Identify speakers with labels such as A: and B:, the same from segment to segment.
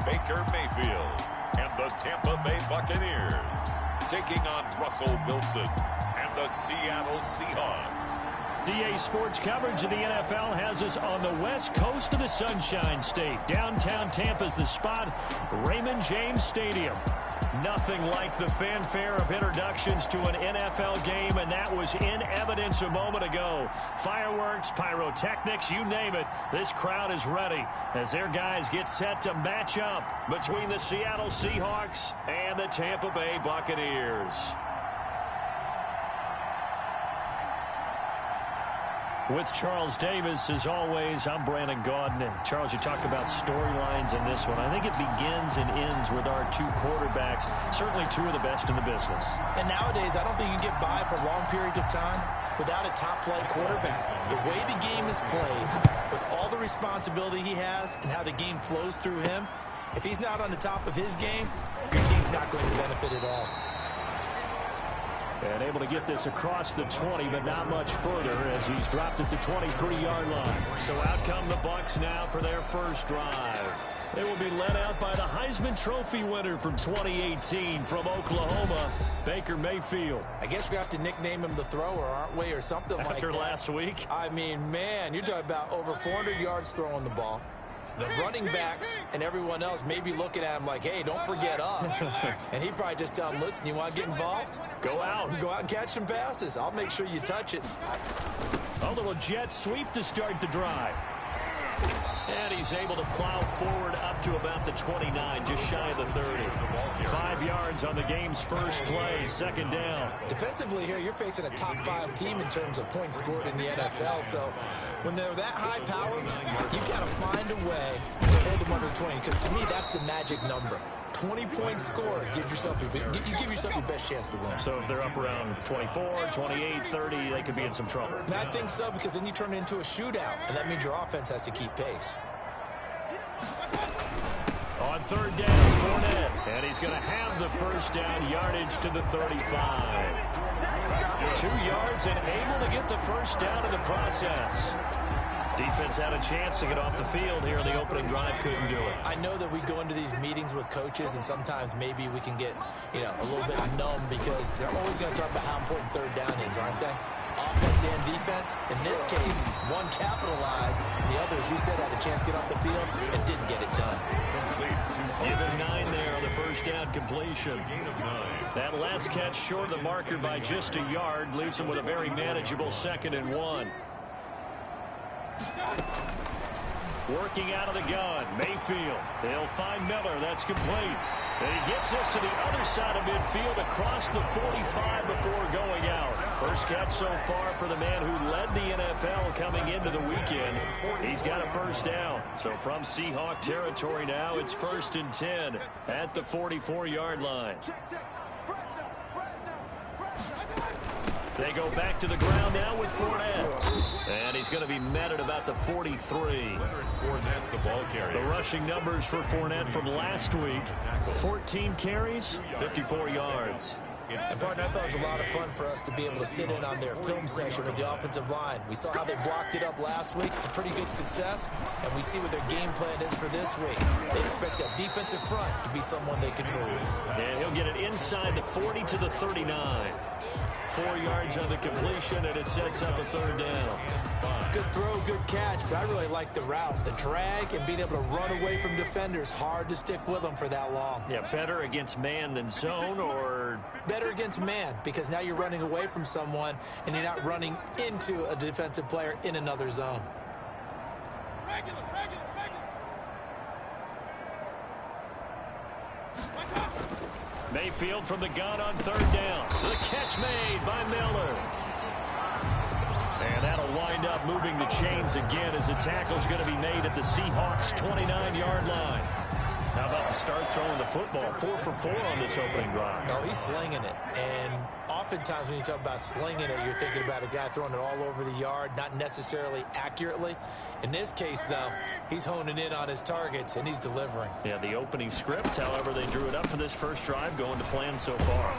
A: Baker Mayfield. And the Tampa Bay Buccaneers taking on Russell Wilson and the Seattle Seahawks.
B: DA Sports coverage of the NFL has us on the west coast of the Sunshine State. Downtown Tampa's the spot, Raymond James Stadium. Nothing like the fanfare of introductions to an NFL game, and that was in evidence a moment ago. Fireworks, pyrotechnics, you name it. This crowd is ready as their guys get set to match up between the Seattle Seahawks and the Tampa Bay Buccaneers. With Charles Davis, as always, I'm Brandon Gaudin. Charles, you talked about storylines in this one. I think it begins and ends with our two quarterbacks, certainly two of the best in the business.
C: And nowadays, I don't think you can get by for long periods of time without a top-flight quarterback. The way the game is played, with all the responsibility he has and how the game flows through him, if he's not on the top of his game, your team's not going to benefit at all.
B: And able to get this across the 20, but not much further as he's dropped at the 23-yard line. So out come the Bucks now for their first drive. They will be led out by the Heisman Trophy winner from 2018 from Oklahoma, Baker Mayfield.
C: I guess we have to nickname him the thrower, aren't we, or something like that.
B: After last week?
C: I mean, man, you're talking about over 400 yards throwing the ball. The running backs and everyone else may be looking at him like, hey, don't forget us. And he'd probably just tell him, listen, you want to get involved?
B: Go out.
C: Go out and catch some passes. I'll make sure you touch it.
B: A little jet sweep to start the drive. And he's able to plow forward up to about the 29, just shy of the 30. 5 yards on the game's first play, second down.
C: Defensively here, you're facing a top-5 team in terms of points scored in the NFL. So when they're that high powered, you've got to find a way to hold them under 20. Because to me, that's the magic number. 20-point score, you give yourself your best chance to win.
B: So if they're up around 24, 28, 30, they could be in some trouble.
C: And I think so, because then you turn it into a shootout, and that means your offense has to keep pace.
B: On third down, Fournette, and he's going to have the first down, yardage to the 35. 2 yards and able to get the first down in the process. Defense had a chance to get off the field here. The opening drive couldn't do it.
C: I know that we go into these meetings with coaches, and sometimes maybe we can get, a little bit numb because they're always going to talk about how important third down is, aren't they? Offense and defense. In this case, one capitalized, and the other, as you said, had a chance to get off the field and didn't get it done.
B: Give him 9 there on the first down completion. That last catch short of the marker by just a yard leaves him with a very manageable 2nd and 1. Working out of the gun, Mayfield. They'll find Miller. That's complete. And he gets us to the other side of midfield across the 45 before going out. First catch so far for the man who led the NFL coming into the weekend. He's got a first down. So from Seahawk territory now, it's 1st and 10 at the 44-yard line. They go back to the ground now with Fournette. And he's going to be met at about the 43. The rushing numbers for Fournette from last week, 14 carries, 54 yards.
C: And, partner, I thought it was a lot of fun for us to be able to sit in on their film session with the offensive line. We saw how they blocked it up last week. It's a pretty good success, and we see what their game plan is for this week. They expect that defensive front to be someone they can move.
B: And he'll get it inside the 40 to the 39. 4 yards on the completion, and it sets up a third down.
C: Good throw, good catch, but I really like the route. The drag and being able to run away from defenders, hard to stick with them for that long.
B: Yeah, better against man than zone, or?
C: Better against man, because now you're running away from someone, and you're not running into a defensive player in another zone.
B: Mayfield from the gun on third down. The catch made by Miller. And that'll wind up moving the chains again as the tackle's going to be made at the Seahawks' 29-yard line. How about the start throwing the football? 4 for 4 on this opening drive.
C: Oh, he's slinging it. And oftentimes when you talk about slinging it, you're thinking about a guy throwing it all over the yard, not necessarily accurately. In this case, though, he's honing in on his targets, and he's delivering.
B: Yeah, the opening script, however, they drew it up for this first drive, going to plan so far.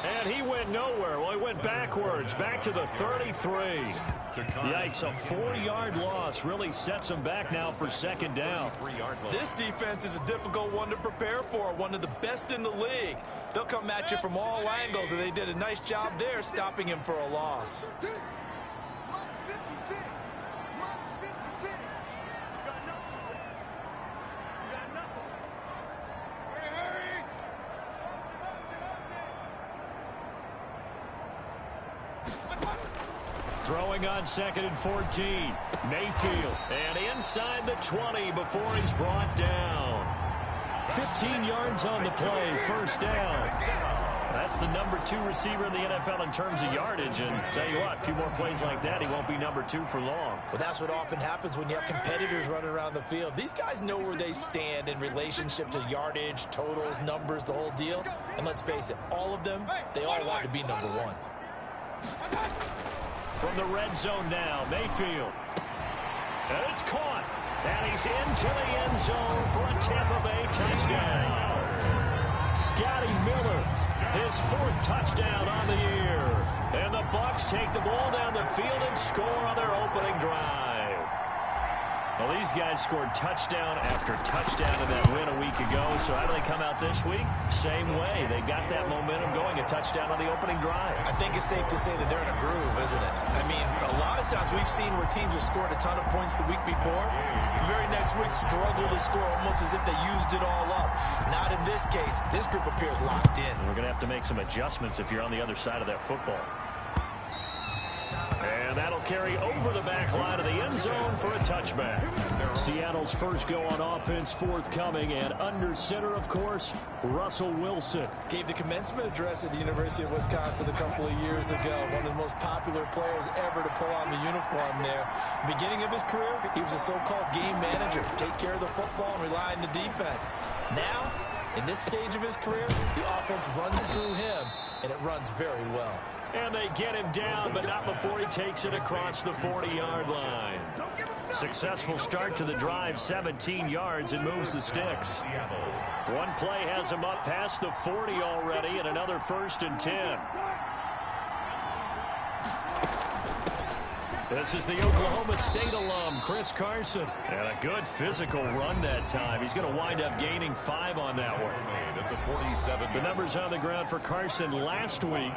B: And he went nowhere. Well, he went backwards, back to the 33. Yikes, a 4-yard loss really sets him back now for second down.
C: This defense is a difficult one to prepare for, one of the best in the league. They'll come at you from all angles, and they did a nice job there stopping him for a loss.
B: Throwing on 2nd and 14. Mayfield. And inside the 20 before he's brought down. 15 yards on the play. First down. That's the number 2 receiver in the NFL in terms of yardage. And tell you what, a few more plays like that, he won't be number 2 for long.
C: Well, that's what often happens when you have competitors running around the field. These guys know where they stand in relationship to yardage, totals, numbers, the whole deal. And let's face it, all of them, they all want to be number 1.
B: From the red zone now, Mayfield. And it's caught. And he's into the end zone for a Tampa Bay touchdown. Scotty Miller, his 4th touchdown on the year. And the Bucks take the ball down the field and score on their opening drive. Well, these guys scored touchdown after touchdown in that win a week ago. So how do they come out this week? Same way. They got that momentum going, a touchdown on the opening drive.
C: I think it's safe to say that they're in a groove, isn't it? I mean, a lot of times we've seen where teams have scored a ton of points the week before. The very next week struggle to score almost as if they used it all up. Not in this case. This group appears locked in.
B: We're going to have to make some adjustments if you're on the other side of that football. And that'll carry over the back line of the end zone for a touchback. Seattle's first go on offense forthcoming, and under center, of course, Russell Wilson.
C: Gave the commencement address at the University of Wisconsin a couple of years ago. One of the most popular players ever to pull on the uniform there. Beginning of his career, he was a so-called game manager. Take care of the football and rely on the defense. Now, in this stage of his career, the offense runs through him, and it runs very well.
B: And they get him down, but not before he takes it across the 40-yard line. Successful start to the drive, 17 yards, and moves the sticks. One play has him up past the 40 already, and another 1st and 10. This is the Oklahoma State alum, Chris Carson. And a good physical run that time. He's going to wind up gaining 5 on that one. The numbers on the ground for Carson last week.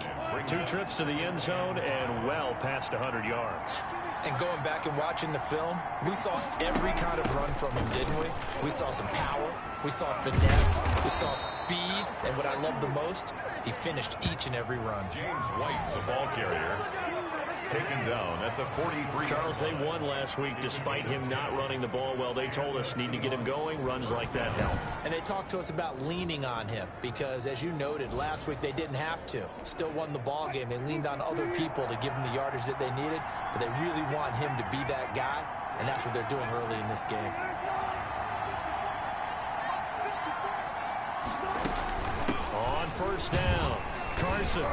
B: 2 trips to the end zone and well past 100 yards.
C: And going back and watching the film, we saw every kind of run from him, didn't we? We saw some power. We saw finesse. We saw speed. And what I love the most, he finished each and every run.
A: James White, the ball carrier, taken down at the 43.
B: Charles, they won last week despite him not running the ball well. They told us need to get him going. Runs like that help.
C: And they talked to us about leaning on him because, as you noted, last week they didn't have to. Still won the ball game. They leaned on other people to give them the yardage that they needed, but they really want him to be that guy, and that's what they're doing early in this game.
B: On first down, Carson.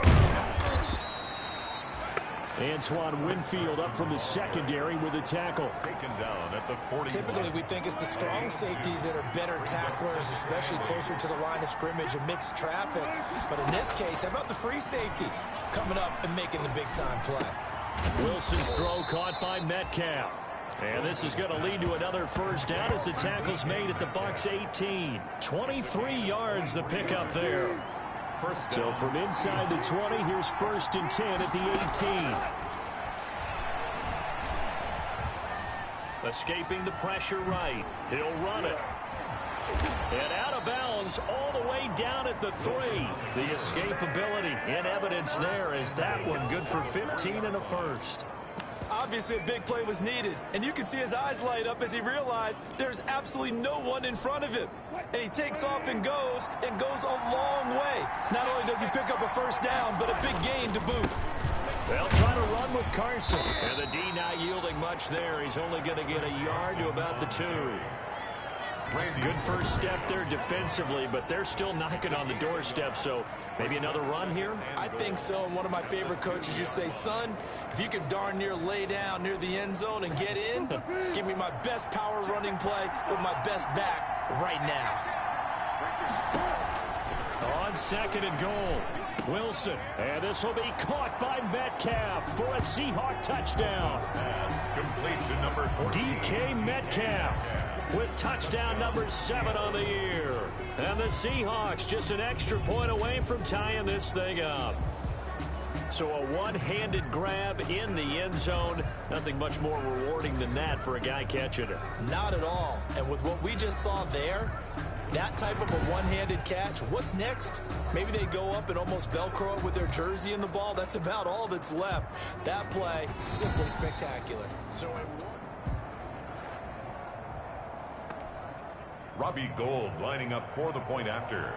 B: Antoine Winfield up from the secondary with a tackle.
A: Taken down at the 40.
C: Typically, we think it's the strong safeties that are better tacklers, especially closer to the line of scrimmage amidst traffic. But in this case, how about the free safety coming up and making the big-time play?
B: Wilson's throw caught by Metcalf. And this is going to lead to another first down as the tackle's made at the Bucks 18. 23 yards the pickup there. So from inside the 20, here's 1st and 10 at the 18. Escaping the pressure right. He'll run it. And out of bounds all the way down at the 3. The escapability in evidence there as that one good for 15 and a first.
C: Obviously, a big play was needed, and you can see his eyes light up as he realized there's absolutely no one in front of him. And he takes off and goes a long way. Not only does he pick up a first down, but a big gain to boot.
B: They'll try to run with Carson. And the D not yielding much there. He's only going to get a yard to about the 2. Good first step there defensively, but they're still knocking on the doorstep, so maybe another run here?
C: I think so, and one of my favorite coaches used to say, son, if you can darn near lay down near the end zone and get in, give me my best power running play with my best back right now.
B: On second and goal, Wilson. And this will be caught by Metcalf for a Seahawk touchdown.
A: Pass complete to number 14.
B: DK Metcalf with touchdown number 7 on the year. And the Seahawks just an extra point away from tying this thing up. So a one-handed grab in the end zone. Nothing much more rewarding than that for a guy catching it.
C: Not at all. And with what we just saw there, that type of a one-handed catch, what's next? Maybe they go up and almost Velcro it with their jersey in the ball. That's about all that's left. That play, simply spectacular.
B: So
A: Robbie Gould lining up for the point after.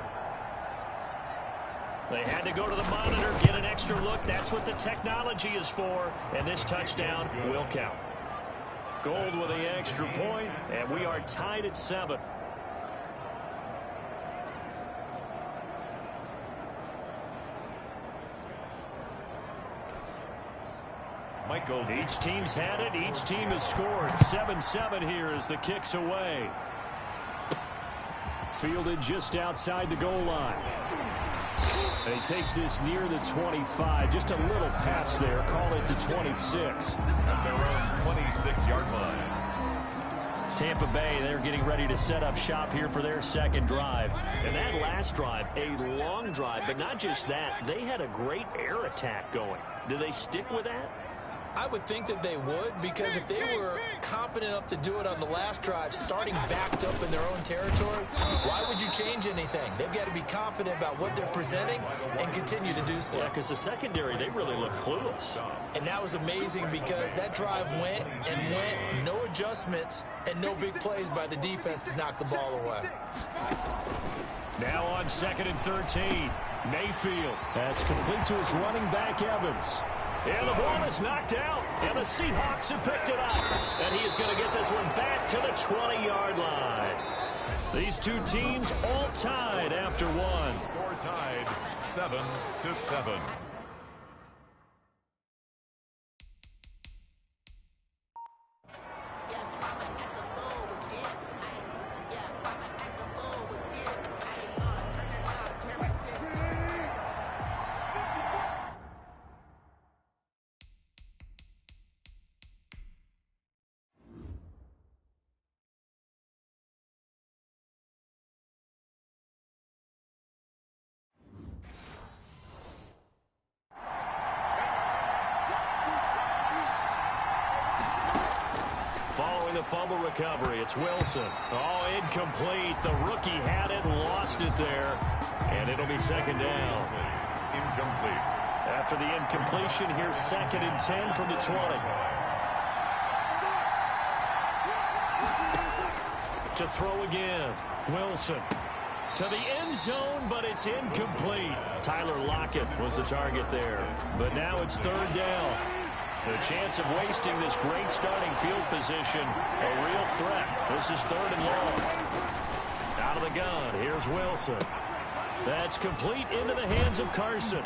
B: they had to go to the monitor, get an extra look. That's what the technology is for. And this touchdown will count. Gould with the extra point, and we are tied at 7.
A: Michael.
B: Each team's had it. Each team has scored. 7-7 here as the kick's away. Fielded just outside the goal line. And he takes this near the 25. Just a little pass there. Call it the 26.
A: At their own 26-yard line.
B: Tampa Bay, they're getting ready to set up shop here for their second drive. And that last drive, a long drive. But not just that, they had a great air attack going. Do they stick with that?
C: I would think that they would, because if they were competent enough to do it on the last drive, starting backed up in their own territory, why would you change anything? They've got to be confident about what they're presenting and continue to do so.
B: Yeah, because the secondary, they really look clueless.
C: And that was amazing because that drive went and went, no adjustments and no big plays by the defense to knock the ball away.
B: Now on second and 13, Mayfield. That's complete to his running back, Evans. And the ball is knocked out, and the Seahawks have picked it up. And he is going to get this one back to the 20-yard line. These two teams all tied after one.
A: Score tied 7-7.
B: Following the fumble recovery, it's Wilson. Oh, incomplete. The rookie had it and lost it there. And it'll be second down.
A: Incomplete.
B: After the incompletion, here's second and 10 from the 20. To throw again. Wilson. To the end zone, but it's incomplete. Tyler Lockett was the target there. But now it's third down. The chance of wasting this great starting field position, a real threat. This is third and long. Out of the gun, here's Wilson. That's complete into the hands of Carson.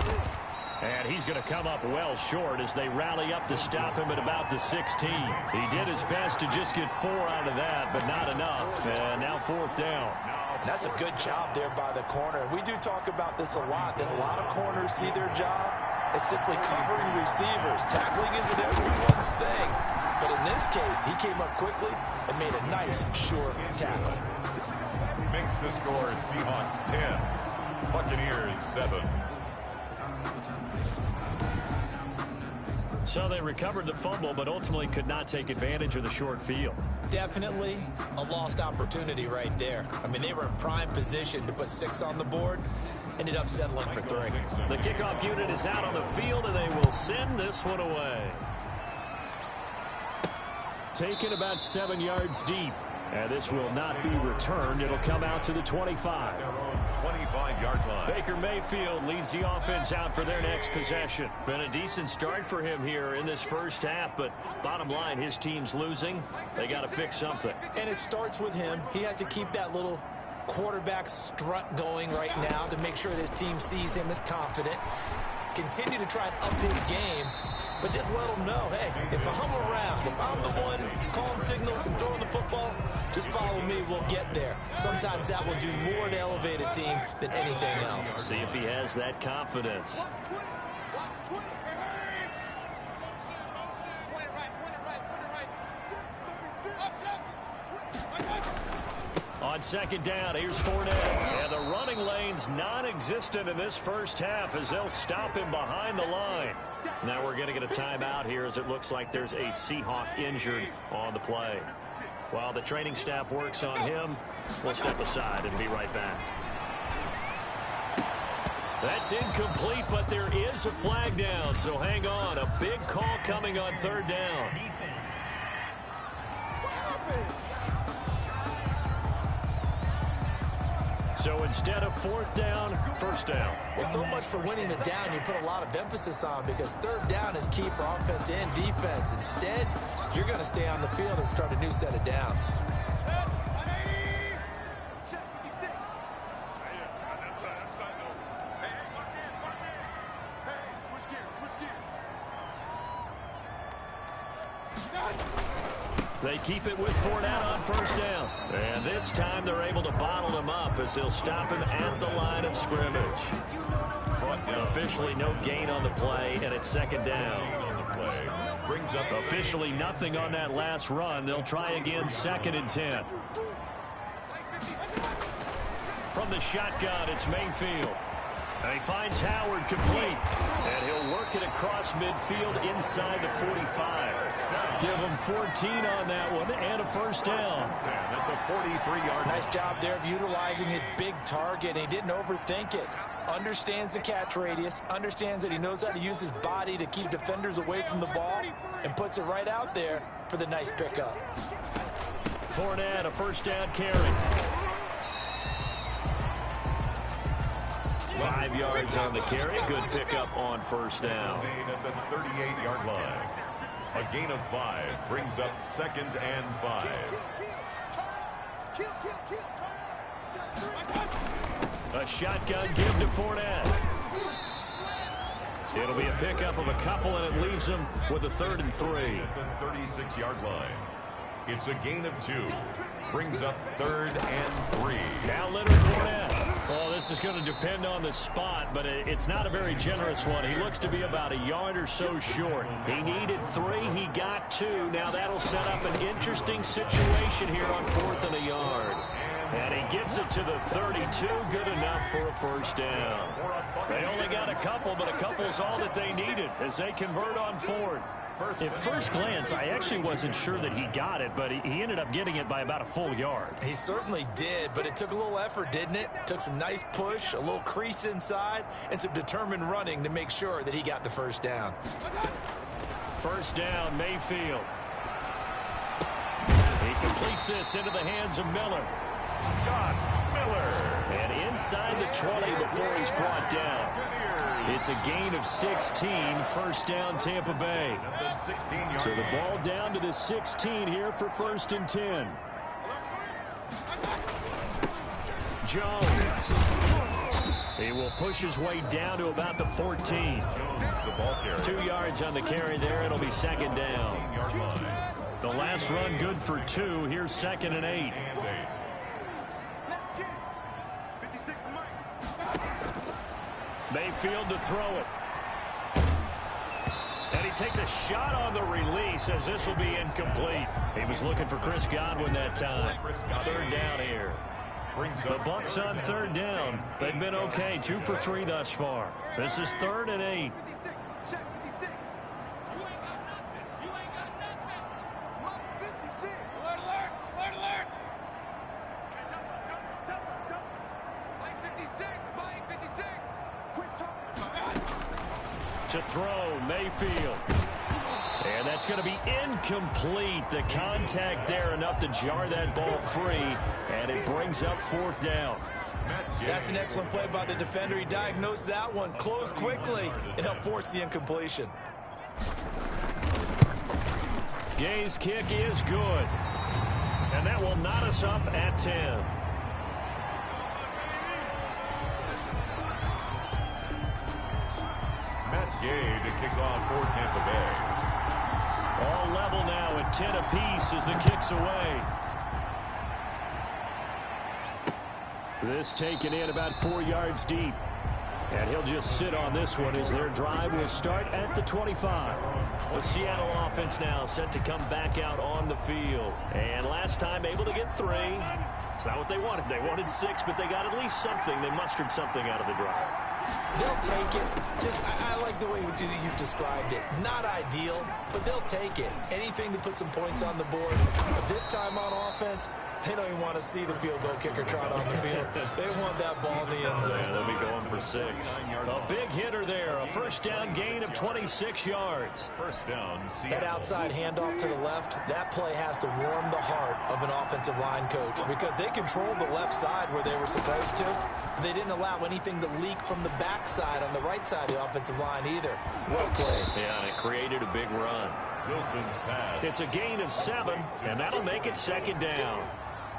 B: And he's going to come up well short as they rally up to stop him at about the 16. He did his best to just get 4 out of that, but not enough. And now fourth down.
C: That's a good job there by the corner. We do talk about this a lot, that a lot of corners see their job as simply covering receivers. Tackling isn't everyone's thing. But in this case, he came up quickly and made a nice, short tackle.
A: Makes the score Seahawks 10, Buccaneers 7.
B: So they recovered the fumble, but ultimately could not take advantage of the short field.
C: Definitely a lost opportunity right there. I mean, they were in prime position to put 6 on the board. Ended up settling for 3.
B: The kickoff unit is out on the field, and they will send this one away. Taken about 7 yards deep. And this will not be returned. It'll come out to the 25.
A: 25-yard line.
B: Baker Mayfield leads the offense out for their next possession. Been a decent start for him here in this first half, but bottom line, his team's losing. They got to fix something.
C: And it starts with him. He has to keep that little quarterback strut going right now to make sure that his team sees him as confident. Continue to try and up his game, but just let them know, hey, if I'm around, if I'm the one calling signals and throwing the football, just follow me, we'll get there. Sometimes that will do more to elevate a team than anything else.
B: See if he has that confidence. On second down, here's Fournette. And the running lane's non-existent in this first half as they'll stop him behind the line. Now we're going to get a timeout here as it looks like there's a Seahawk injured on the play. While the training staff works on him, we'll step aside and be right back. That's incomplete, but there is a flag down, so hang on. A big call coming on third down. So instead of fourth down, first down.
C: Well, so much for winning the down you put a lot of emphasis on, because third down is key for offense and defense. Instead, you're going to stay on the field and start a new set of downs.
B: They keep it with Fournette on first down. And this time they're able to bottle him up as they'll stop him at the line of scrimmage. Officially no gain on the play, and it's second down. Officially nothing on that last run. They'll try again, 2nd and 10. From the shotgun, it's Mayfield. And he finds Howard complete. And he'll work it across midfield inside the 45. Give him 14 on that one and a first down.
A: At the 43-yard line.
C: Nice job there of utilizing his big target. He didn't overthink it. Understands the catch radius. Understands that he knows how to use his body to keep defenders away from the ball. And puts it right out there for the nice pickup.
B: Fournette, a first down carry. 5 yards on the carry. Good pickup on first down.
A: At the 38-yard line. A gain of 5 brings up 2nd and 5.
B: A shotgun give to Fournette. It'll be a pickup of a couple, and it leaves him with a 3rd and 3.
A: At the 36-yard line. It's a gain of 2. Brings up 3rd and 3.
B: Now Leonard Fournette. Well, this is going to depend on the spot, but it's not a very generous one. He looks to be about a yard or so short. He needed 3. He got 2. Now that'll set up an interesting situation here on 4th and a yard. And he gets it to the 32. Good enough for a first down. They only got a couple, but a couple's all that they needed as they convert on 4th. At first glance, I actually wasn't sure that he got it, but he ended up getting it by about a full yard.
C: He certainly did, but it took a little effort, didn't it? Took some nice push, a little crease inside, and some determined running to make sure that he got the first down.
B: First down, Mayfield. He completes this into the hands of Miller.
A: Scott Miller.
B: And inside the 20 before he's brought down. It's a gain of 16, first down Tampa Bay. So the ball down to the 16 here for 1st and 10. Jones. He will push his way down to about the 14. 2 yards on the carry there. It'll be 2nd down. The last run good for 2. Here's 2nd and 8. Mayfield to throw it. And he takes a shot on the release as this will be incomplete. He was looking for Chris Godwin that time. 3rd down here. The Bucks on 3rd down. They've been okay. 2 for 3 thus far. This is 3rd and 8. To throw, Mayfield. And that's going to be incomplete. The contact there enough to jar that ball free, and it brings up 4th down.
C: That's an excellent play by the defender. He diagnosed that one, closed quickly, and helped force the incompletion.
B: Gay's kick is good. And that will knot us up at 10.
A: Gay to kick off for Tampa Bay.
B: All level now at 10 apiece as the kick's away. This taken in about 4 yards deep. And he'll just sit on this one as their drive will start at the 25. The Seattle offense now set to come back out on the field. And last time able to get 3. It's not what they wanted. They wanted 6, but they got at least something. They mustered something out of the drive.
C: They'll take it. I like the way you described it. Not ideal, but they'll take it. Anything to put some points on the board. But this time on offense, they don't even want to see the field goal kicker trot on the field. They want that ball in the end zone.
B: Yeah, they'll be going for 6. A big hitter there. A first down gain of 26 yards.
A: First down, Seattle.
C: That outside handoff to the left, that play has to warm the heart of an offensive line coach because they controlled the left side where they were supposed to. They didn't allow anything to leak from the backside on the right side of the offensive line either. Well played.
B: Yeah, and it created a big run.
A: Wilson's pass.
B: It's a gain of 7, and that'll make it second down.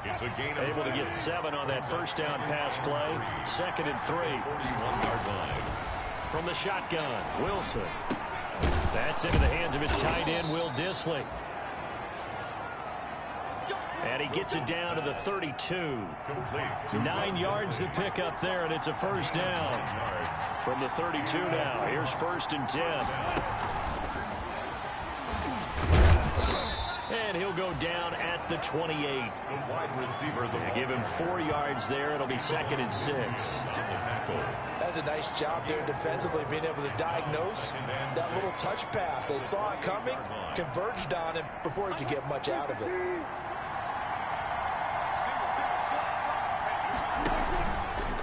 A: It's a gain of
B: Able to get 7 on that first down pass play. Second and 3.
A: 41-yard line.
B: From the shotgun, Wilson. That's into the hands of his tight end, Will Dissly. And he gets it down to the 32. 9 yards to pick up there, and it's a first down. From the 32 now. Here's first and 10. And he'll go down at the 28.
A: The wide receiver.
B: Give him 4 yards there. It'll be second and 6.
C: That's a nice job there defensively, being able to diagnose that little touch pass. They saw it coming, converged on him before he could get much out of it.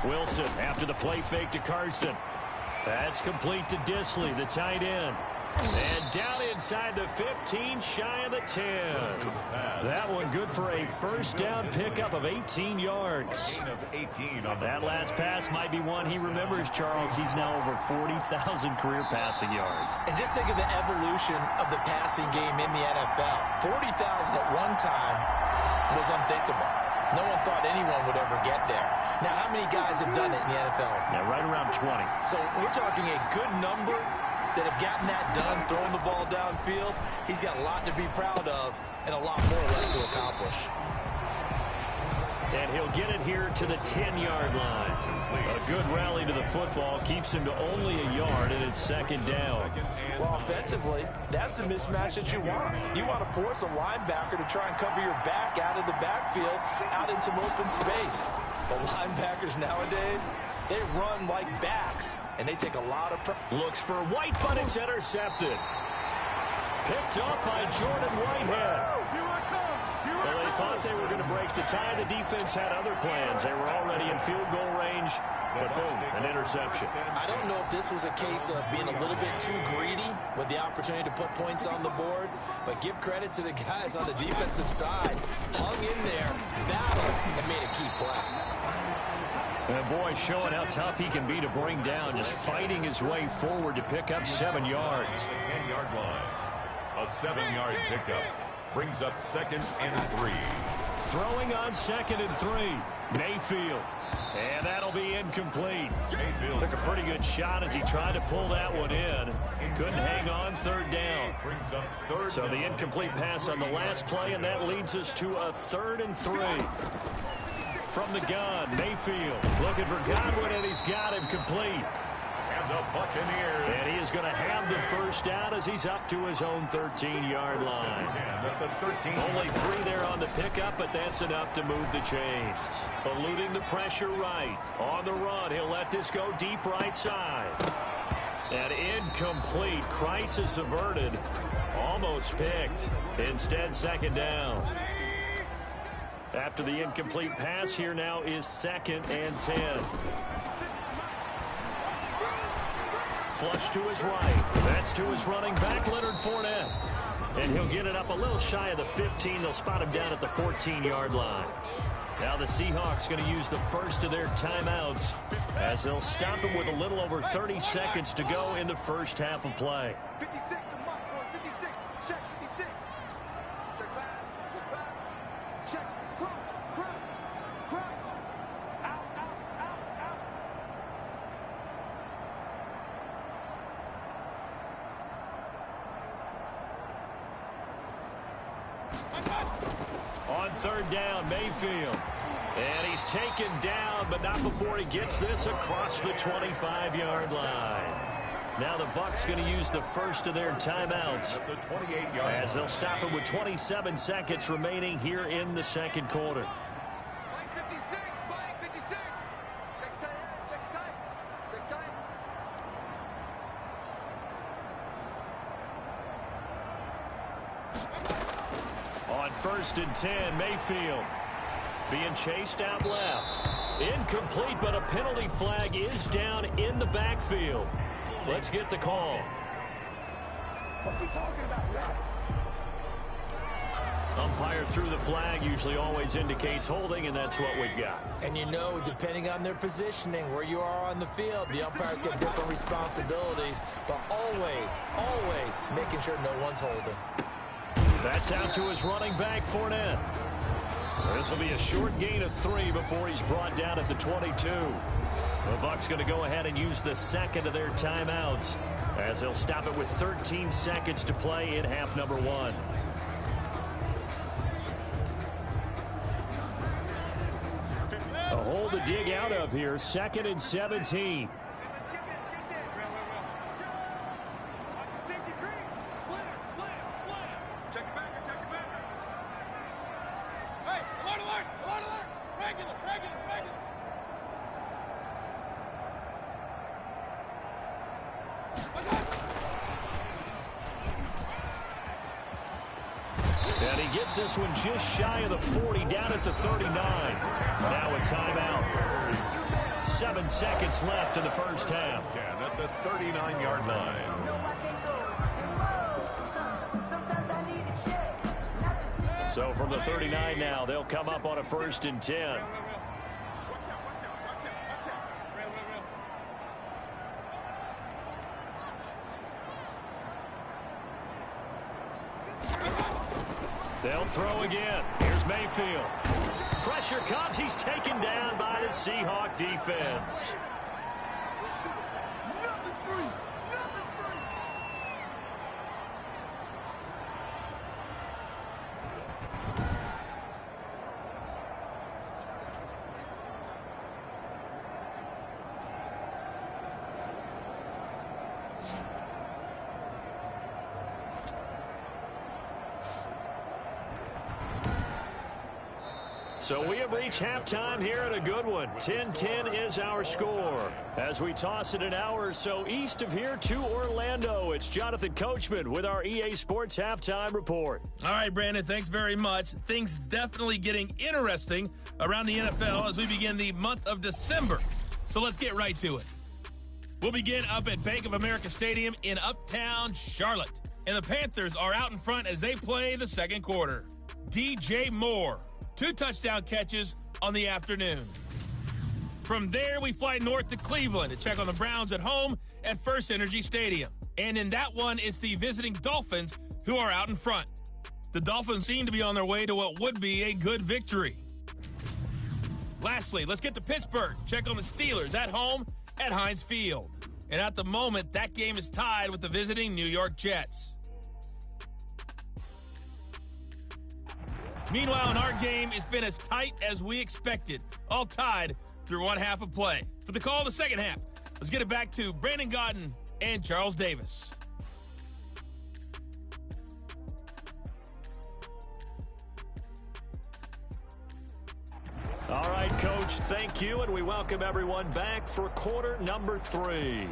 B: Wilson after the play fake to Carson. That's complete to Dissly, the tight end. And down inside the 15, shy of the 10. That one good for a first down pickup of 18 yards. That last pass might be one he remembers, Charles. He's now over 40,000 career passing yards.
C: And just think of the evolution of the passing game in the NFL. 40,000 at one time was unthinkable. No one thought anyone would ever get there. Now, how many guys have done it in the NFL?
B: Yeah, right around 20.
C: So we're talking a good number that have gotten that done, throwing the ball downfield. He's got a lot to be proud of and a lot more left to accomplish.
B: And he'll get it here to the 10-yard line. A good rally to the football keeps him to only a yard, and it's second down.
C: Well, offensively, that's the mismatch that you want. You want to force a linebacker to try and cover your back out of the backfield, out in some open space. The linebackers nowadays, they run like backs, and they take a lot of pressure.
B: Looks for White, but it's intercepted. Picked up by Jordan Whitehead. Well, they thought they were going to break the tie. The defense had other plans. They were already in field goal range, but boom, an interception.
C: I don't know if this was a case of being a little bit too greedy with the opportunity to put points on the board, but give credit to the guys on the defensive side. Hung in there, battled, and made a key play.
B: And boy, showing how tough he can be to bring down, just fighting his way forward to pick up 7 yards.
A: The 10-yard line. A 7-yard pickup brings up second and 3.
B: Throwing on second and 3. Mayfield. And that'll be incomplete.
A: Mayfield
B: took a pretty good shot as he tried to pull that one in. Couldn't hang on, third down.
A: Brings up third
B: So
A: down.
B: the incomplete pass on the last play, and that leads us to a 3rd and 3. From the gun, Mayfield looking for Godwin, and he's got him complete.
A: And the Buccaneers.
B: And he is going to have the first down as he's up to his own 13-yard line. Only 3 there on the pickup, but that's enough to move the chains. Eluding the pressure right. On the run, he'll let this go deep right side. And incomplete. Crisis averted. Almost picked. Instead, second down. After the incomplete pass, here now is 2nd and 10. Flush to his right. That's to his running back, Leonard Fournette. And he'll get it up a little shy of the 15. They'll spot him down at the 14-yard line. Now the Seahawks going to use the first of their timeouts as they'll stop him with a little over 30 seconds to go in the first half of play.
D: 56, the mark, boys. 56. Check 56. Check pass. Check. Crouch. Out.
B: third down, Mayfield. And he's taken down, but not before he gets this across the 25-yard line. Now the Bucks going to use the first of their timeouts as they'll stop it with 27 seconds remaining here in the second quarter.
D: Flank 56, flank 56. Check tight end, check tight. Check tight.
B: On 1st and 10, Mayfield being chased out left. Incomplete, but a penalty flag is down in the backfield. Let's get the call.
D: What's he talking about?
B: Umpire threw the flag, usually always indicates holding, and that's what we've got.
C: And you know, depending on their positioning, where you are on the field, the umpires get different responsibilities, but always, always making sure no one's holding.
B: That's out to his running back, Fournette. This will be a short gain of 3 before he's brought down at the 22. The Bucks going to go ahead and use the second of their timeouts as they'll stop it with 13 seconds to play in half number 1. A hole to dig out of here, 2nd and 17. And he gets this one just shy of the 40, down at the 39. Now a timeout. 7 seconds left in the first half.
A: At the 39-yard line.
B: So from the 39 now, they'll come up on a 1st and 10. They'll throw again. Here's Mayfield. Pressure comes. He's taken down by the Seahawk defense. So we have reached halftime here at a good one. 10-10 is our score. As we toss it an hour or so east of here to Orlando, it's Jonathan Coachman with our EA Sports Halftime Report.
E: All right, Brandon, thanks very much. Things definitely getting interesting around the NFL as we begin the month of December. So let's get right to it. We'll begin up at Bank of America Stadium in Uptown Charlotte. And the Panthers are out in front as they play the second quarter. DJ Moore, 2 touchdown catches on the afternoon. From there, we fly north to Cleveland to check on the Browns at home at First Energy Stadium. And in that one, it's the visiting Dolphins who are out in front. The Dolphins seem to be on their way to what would be a good victory. Lastly, let's get to Pittsburgh. Check on the Steelers at home at Heinz Field. And at the moment, that game is tied with the visiting New York Jets. Meanwhile, in our game, it's been as tight as we expected, all tied through one half of play. For the call of the second half, let's get it back to Brandon Godden and Charles Davis.
B: All right, Coach, thank you, and we welcome everyone back for quarter number 3.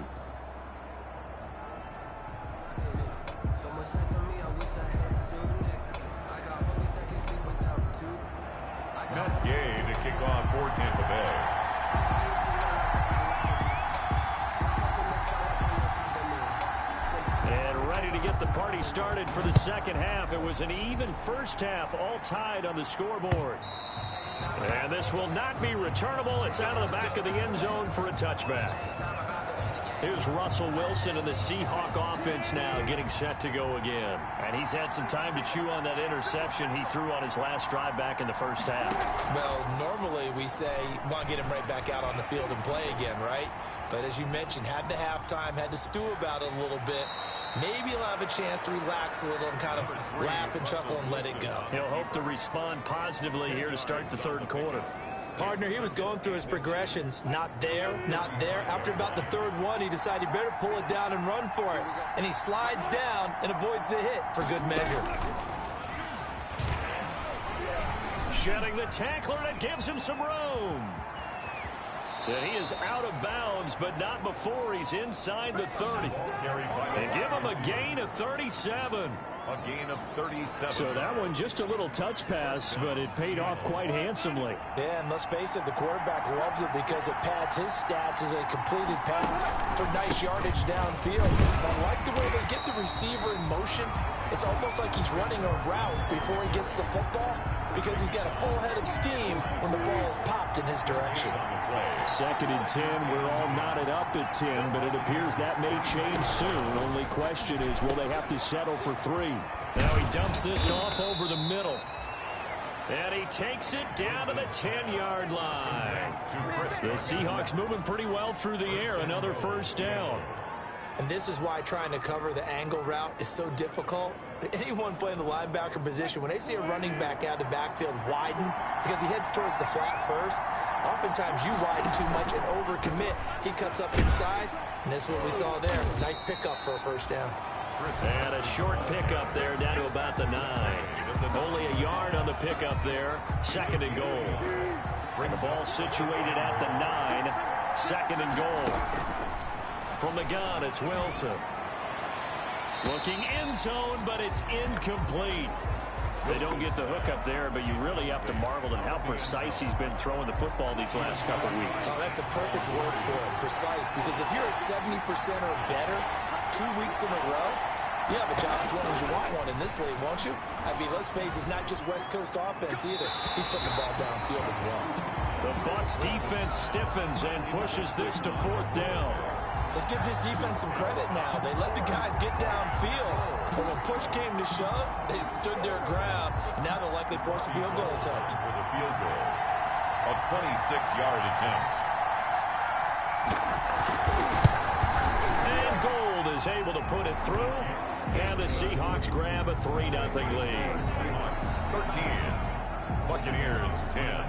A: Matt Gay to kick off for Tampa Bay.
B: And ready to get the party started for the second half. It was an even first half, all tied on the scoreboard. And this will not be returnable. It's out of the back of the end zone for a touchback. Here's Russell Wilson and the Seahawk offense now getting set to go again. And he's had some time to chew on that interception he threw on his last drive back in the first half.
C: Well, normally we say, want to get him right back out on the field and play again, right? But as you mentioned, had the halftime, had to stew about it a little bit. maybe he'll have a chance to relax a little and kind of laugh and chuckle and let it go.
B: He'll hope to respond positively here to start the third quarter.
C: Partner, he was going through his progressions. Not there, not there. After about the third one, he decided he better pull it down and run for it. And he slides down and avoids the hit for good measure.
B: Shedding the tackler, and it gives him some room. And he is out of bounds, but not before he's inside the 30. They give him a gain of 37.
A: A gain of 37.
B: So that one just a little touch pass, but it paid off quite handsomely.
C: Yeah, and let's face it, the quarterback loves it because it pads his stats as a completed pass for nice yardage downfield. I like the way they get the receiver in motion. It's almost like he's running a route before he gets the football because he's got a full head of steam when the ball is popped in his direction.
B: 2nd and 10, we're all knotted up at 10, but it appears that may change soon. Only question is, will they have to settle for 3? Now he dumps this off over the middle. And he takes it down to the 10-yard line. The Seahawks moving pretty well through the air. Another first down.
C: And this is why trying to cover the angle route is so difficult. Anyone playing the linebacker position, when they see a running back out of the backfield widen because he heads towards the flat first, oftentimes you widen too much and overcommit. He cuts up inside, and this is what we saw there. Nice pickup for a first down.
B: And a short pickup there down to about the 9. Only a yard on the pickup there. 2nd and goal. The ball situated at the 9. 2nd and goal. From the gun, it's Wilson. Looking end zone, but it's incomplete. They don't get the hook up there, but you really have to marvel at how precise he's been throwing the football these last couple weeks.
C: Oh, that's a perfect word for it, precise, because if you're at 70% or better 2 weeks in a row, you have a job as long as you want one in this league, won't you? I mean, let's face it, it's not just West Coast offense either. He's putting the ball downfield as well.
B: The Bucks defense stiffens and pushes this to 4th down.
C: Let's give this defense some credit now. They let the guys get downfield, but when push came to shove, they stood their ground, and now they'll likely force a field goal attempt.
A: For the field goal, a 26-yard attempt.
B: And Gold is able to put it through, and the Seahawks grab a 3-0 lead.
A: Seahawks 13, Buccaneers 10.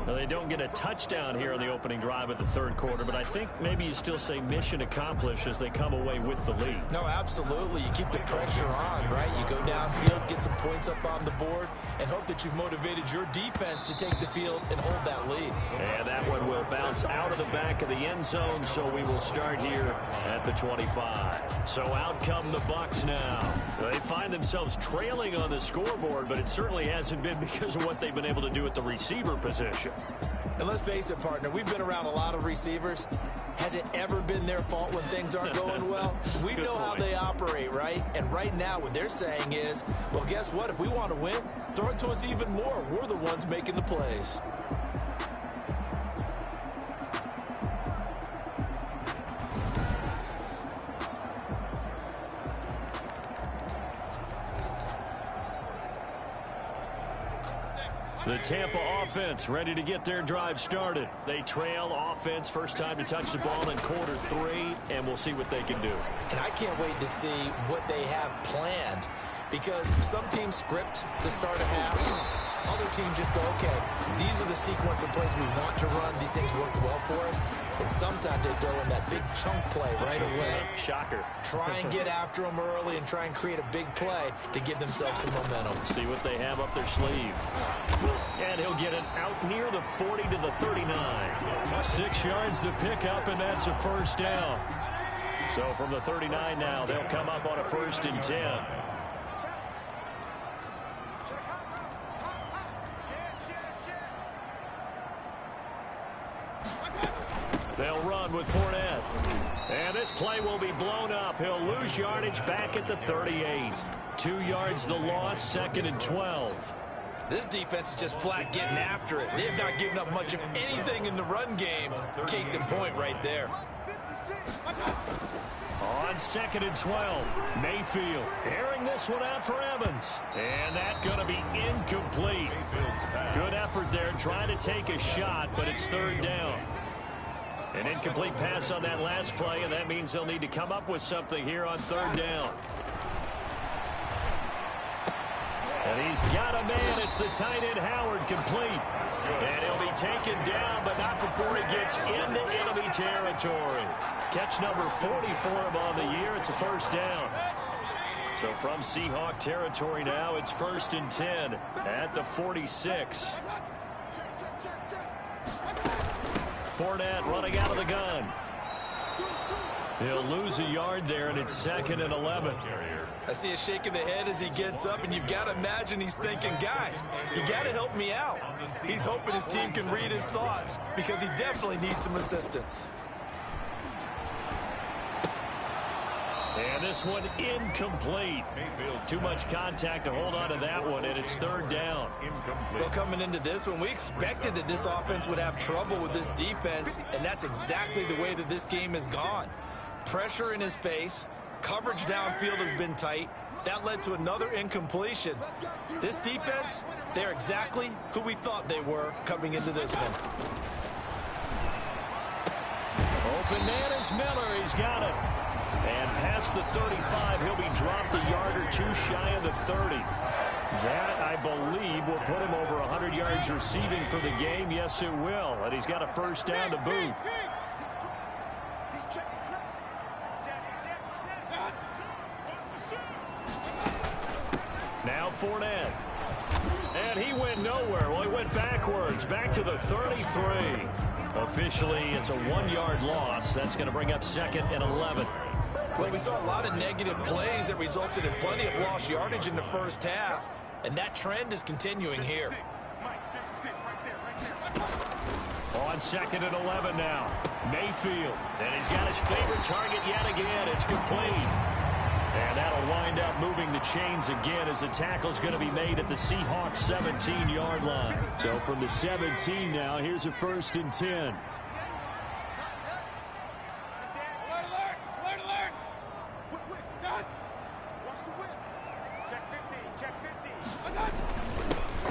B: Now, they don't get a touchdown here in the opening drive of the third quarter, but I think maybe you still say mission accomplished as they come away with the lead.
C: No, absolutely. You keep the pressure on, right? You go downfield, get some points up on the board, and hope that you've motivated your defense to take the field and hold that lead.
B: And that one will bounce out of the back of the end zone, so we will start here at the 25. So out come the Bucks now. They find themselves trailing on the scoreboard, but it certainly hasn't been because of what they've been able to do at the receiver position.
C: And let's face it, partner, we've been around a lot of receivers. Has it ever been their fault when things aren't going well? We know how they operate, right? And right now what they're saying is, well, guess what? If we want to win, throw it to us even more. We're the ones making the plays.
B: The Tampa offense ready to get their drive started. They trail offense, first time to touch the ball in quarter 3, and we'll see what they can do.
C: And I can't wait to see what they have planned, because some teams script to start a half. Other teams just go, okay, these are the sequence of plays we want to run. These things worked well for us. And sometimes they throw in that big chunk play right away.
B: Shocker.
C: Try and get after them early and try and create a big play to give themselves some momentum.
B: See what they have up their sleeve. And he'll get it out near the 40 to the 39. 6 yards the pickup, and that's a first down. So from the 39 now, they'll come up on a 1st and 10. They'll run with Fournette. And this play will be blown up. He'll lose yardage back at the 38. 2 yards the loss, 2nd and 12.
C: This defense is just flat getting after it. They have not given up much of anything in the run game. Case in point right there.
B: On 2nd and 12, Mayfield airing this one out for Evans. And that's going to be incomplete. Good effort there trying to take a shot, but it's 3rd down. An incomplete pass on that last play, and that means they'll need to come up with something here on third down. And he's got a man. It's the tight end, Howard, complete. And he'll be taken down, but not before he gets into enemy territory. Catch number 40 for him on the year. It's a first down. So from Seahawk territory now, it's 1st and 10 at the 46. Fournette running out of the gun. He'll lose a yard there, and it's 2nd and 11.
C: I see a shake of the head as he gets up, and you've got to imagine he's thinking, guys, you got to help me out. He's hoping his team can read his thoughts because he definitely needs some assistance.
B: And this one incomplete. Too much contact to hold on to that one, and it's 3rd down.
C: Well, coming into this one, we expected that this offense would have trouble with this defense, and that's exactly the way that this game has gone. Pressure in his face. Coverage downfield has been tight. That led to another incompletion. This defense, they're exactly who we thought they were coming into this one.
B: Open man is Miller. He's got it. And past the 35, he'll be dropped a yard or two shy of the 30. That, I believe, will put him over 100 yards receiving for the game. Yes, it will. And he's got a first down to boot. Now Fournette. And he went nowhere. Well, he went backwards, back to the 33. Officially, it's a 1-yard loss. That's going to bring up 2nd and 11.
C: Well, we saw a lot of negative plays that resulted in plenty of lost yardage in the first half, and that trend is continuing here.
B: On 2nd and 11 now. Mayfield. And he's got his favorite target yet again. It's complete. And that'll wind up moving the chains again as the tackle's going to be made at the Seahawks 17-yard line. So from the 17 now, here's a 1st and 10.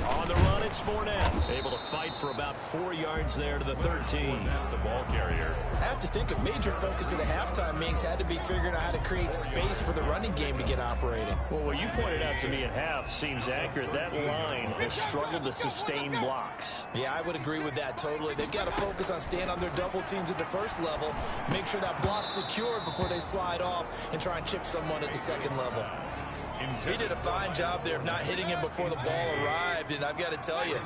B: On the run, it's Fournette. Able to fight for about 4 yards there to the 13.
A: The ball carrier.
C: I have to think a major focus of the halftime meetings had to be figuring out how to create space for the running game to get operating.
B: Well, what you pointed out to me at half seems accurate. That line has struggled to sustain blocks.
C: Yeah, I would agree with that totally. They've got to focus on staying on their double teams at the first level, make sure that block's secured before they slide off and try and chip someone at the second level. He did a fine job there of not hitting him before the ball arrived, and I've got to tell you,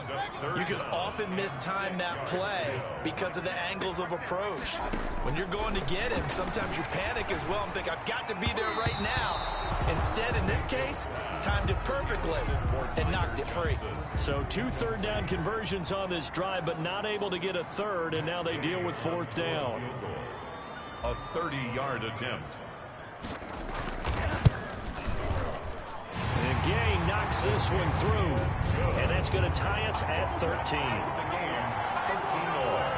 C: you can often mistime that play because of the angles of approach. When you're going to get him, sometimes you panic as well and think, I've got to be there right now. Instead, in this case, timed it perfectly and knocked it free.
B: So 2 third-down conversions on this drive, but not able to get a third, and now they deal with 4th down.
A: A 30-yard attempt.
B: And Gay knocks this one through, and that's going to tie us at 13.
A: The game, 13-all.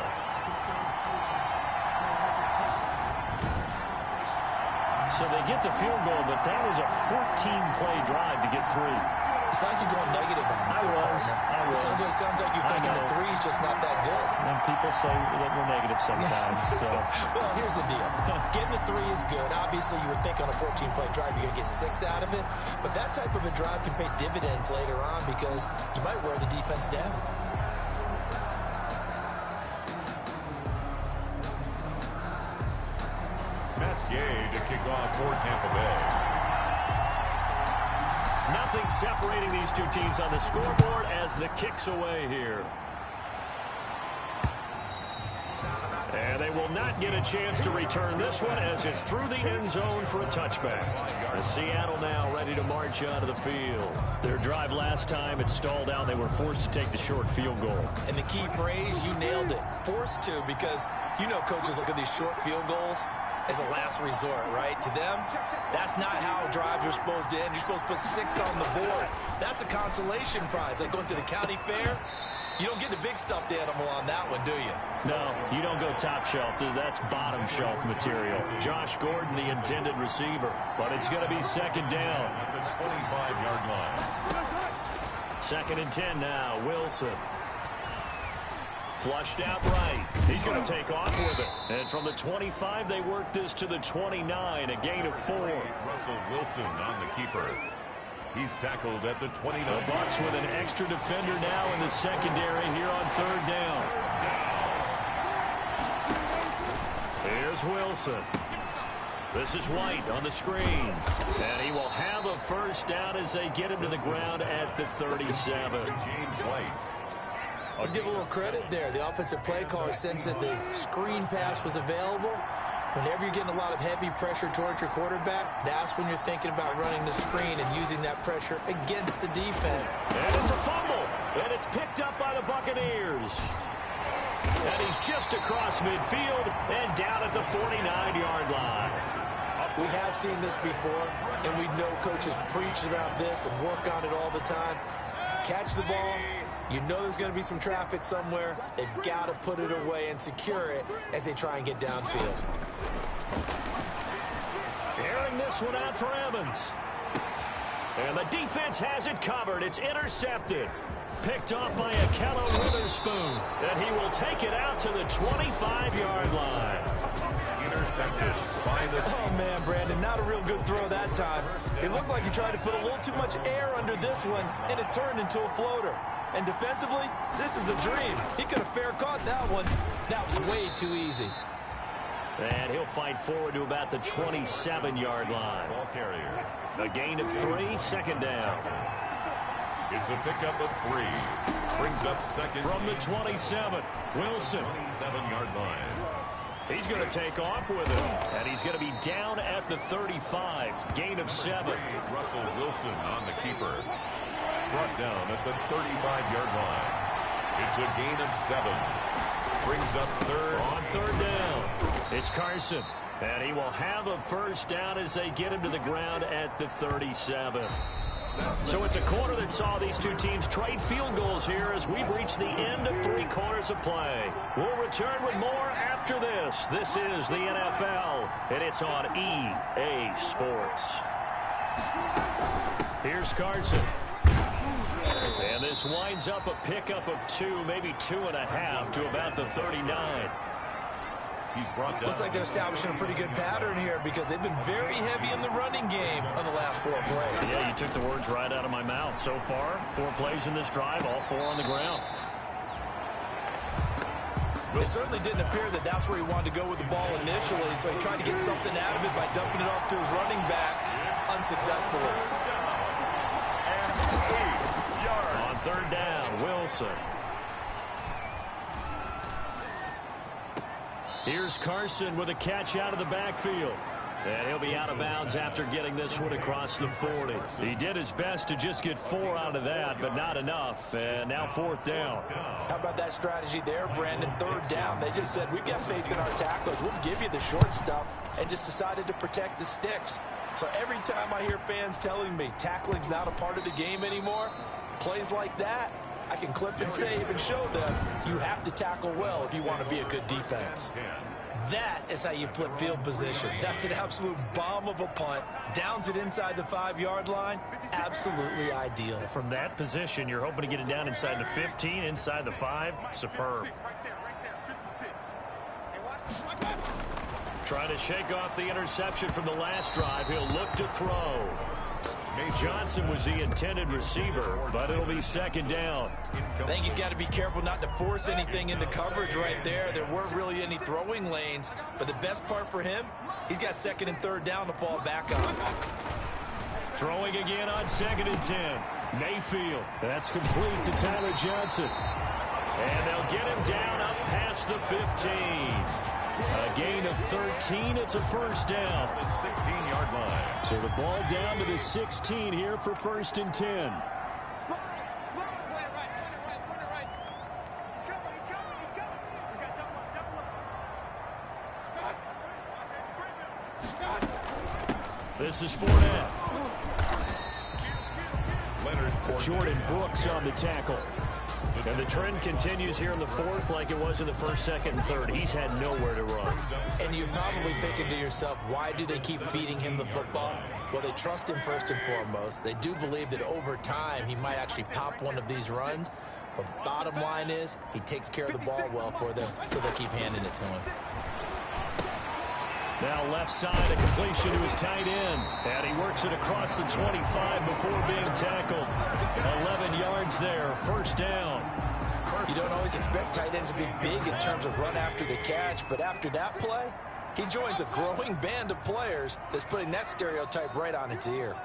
B: So they get the field goal, but that was a 14-play drive to get 3.
C: It's like you're going negative on it.
B: I was.
C: It sounds like you're thinking the three's just not that good.
B: And people say that we're negative sometimes. So.
C: Well, here's the deal. Getting the 3 is good. Obviously, you would think on a 14-play drive you're going to get 6 out of it. But that type of a drive can pay dividends later on because you might wear the defense down.
A: Matt Gay to kick off for Tampa Bay.
B: Nothing separating these two teams on the scoreboard as the kick's away here. And they will not get a chance to return this one as it's through the end zone for a touchback. The Seattle now ready to march onto the field. Their drive last time, it stalled out. They were forced to take the short field goal.
C: And the key phrase, you nailed it. Forced to, because you know coaches look at these short field goals as a last resort, right? To them, that's not how drives are supposed to end. You're supposed to put 6 on the board. That's a consolation prize. Like going to the county fair, you don't get the big stuffed animal on that one, do you?
B: No, you don't go top shelf. That's bottom shelf material. Josh Gordon, the intended receiver. But it's going to be 2nd down.
A: At the 25-yard line.
B: 2nd and 10 now. Wilson. Flushed out right. He's going to take off with it. And from the 25, they work this to the 29, a gain of 4.
A: Russell Wilson on the keeper. He's tackled at the 29.
B: The Bucks with an extra defender now in the secondary here on 3rd down. Here's Wilson. This is White on the screen. And he will have a first down as they get him to the ground at the 37.
A: James White.
C: Let's give a little credit there. The offensive play caller sensed that the screen pass was available. Whenever you're getting a lot of heavy pressure towards your quarterback, that's when you're thinking about running the screen and using that pressure against the defense.
B: And it's a fumble. And it's picked up by the Buccaneers. And he's just across midfield and down at the 49-yard line.
C: We have seen this before, and we know coaches preach about this and work on it all the time. Catch the ball. You know there's going to be some traffic somewhere. They've got to put it away and secure it as they try and get downfield.
B: Airing this one out for Evans. And the defense has it covered. It's intercepted. Picked off by Akello Witherspoon. And he will take it out to the 25-yard line.
A: Intercepted by the...
C: Oh, man, Brandon, not a real good throw that time. It looked like he tried to put a little too much air under this one, and it turned into a floater. And defensively, this is a dream. He could have fair caught that one. That was way too easy.
B: And he'll fight forward to about the 27-yard line.
A: Ball carrier.
B: A gain of 3, 2nd down.
A: It's a pickup of 3. Brings up second.
B: From the 27, Wilson.
A: 27-yard line.
B: He's going to take off with it. And he's going to be down at the 35. Gain of 7.
A: Russell Wilson on the keeper. Brought down at the 35-yard line. It's a gain of 7. Brings up 3rd.
B: On 3rd down, it's Carson. And he will have a first down as they get him to the ground at the 37. So it's a quarter that saw these two teams trade field goals here as we've reached the end of 3 quarters of play. We'll return with more after this. This is the NFL, and it's on EA Sports. Here's Carson. And this winds up a pickup of 2, maybe 2.5 to about the 39.
A: He's brought down.
C: Looks like they're establishing a pretty good pattern here because they've been very heavy in the running game on the last 4 plays.
B: Yeah, you took the words right out of my mouth. So far, 4 plays in this drive, all 4 on the ground.
C: It certainly didn't appear that that's where he wanted to go with the ball initially, so he tried to get something out of it by dumping it off to his running back unsuccessfully.
B: On 3rd down, Wilson. Here's Carson with a catch out of the backfield. And he'll be out of bounds after getting this one across the 40. He did his best to just get 4 out of that, but not enough. And now 4th down.
C: How about that strategy there, Brandon? 3rd down. They just said, we've got faith in our tacklers. We'll give you the short stuff, and just decided to protect the sticks. So every time I hear fans telling me tackling's not a part of the game anymore, plays like that, I can clip and save and show them you have to tackle well if you want to be a good defense. That is how you flip field position. That's an absolute bomb of a punt. Downs it inside the 5-yard line. Absolutely ideal.
B: From that position, you're hoping to get it down inside the 15, inside the 5. Superb. Trying to shake off the interception from the last drive. He'll look to throw. Johnson was the intended receiver, but it'll be 2nd down.
C: I think he's got to be careful not to force anything into coverage right there. There weren't really any throwing lanes, but the best part for him, he's got 2nd and 3rd down to fall back on.
B: Throwing again on 2nd and 10. Mayfield. That's complete to Tyler Johnson. And they'll get him down up past the 15. A gain of 13. It's a first down.
A: The 16-yard line.
B: So the ball down to the 16 here for 1st and 10. This is Fournette. Jordan Brooks on the tackle. And the trend continues here in the 4th like it was in the 1st, 2nd, and 3rd. He's had nowhere to run.
C: And you're probably thinking to yourself, why do they keep feeding him the football? Well, they trust him first and foremost. They do believe that over time he might actually pop one of these runs. But bottom line is, he takes care of the ball well for them, so they'll keep handing it to him.
B: Now left side, a completion to his tight end. And he works it across the 25 before being tackled. 11 yards there, first down.
C: You don't always expect tight ends to be big in terms of run after the catch, but after that play, he joins a growing band of players that's putting that stereotype right on its ear.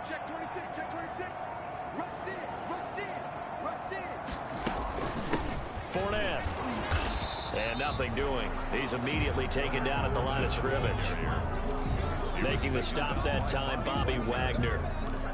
D: Check 26, check 26. Rush in, rush in, rush in.
B: Fournette. And nothing doing. He's immediately taken down at the line of scrimmage. Making the stop that time, Bobby Wagner.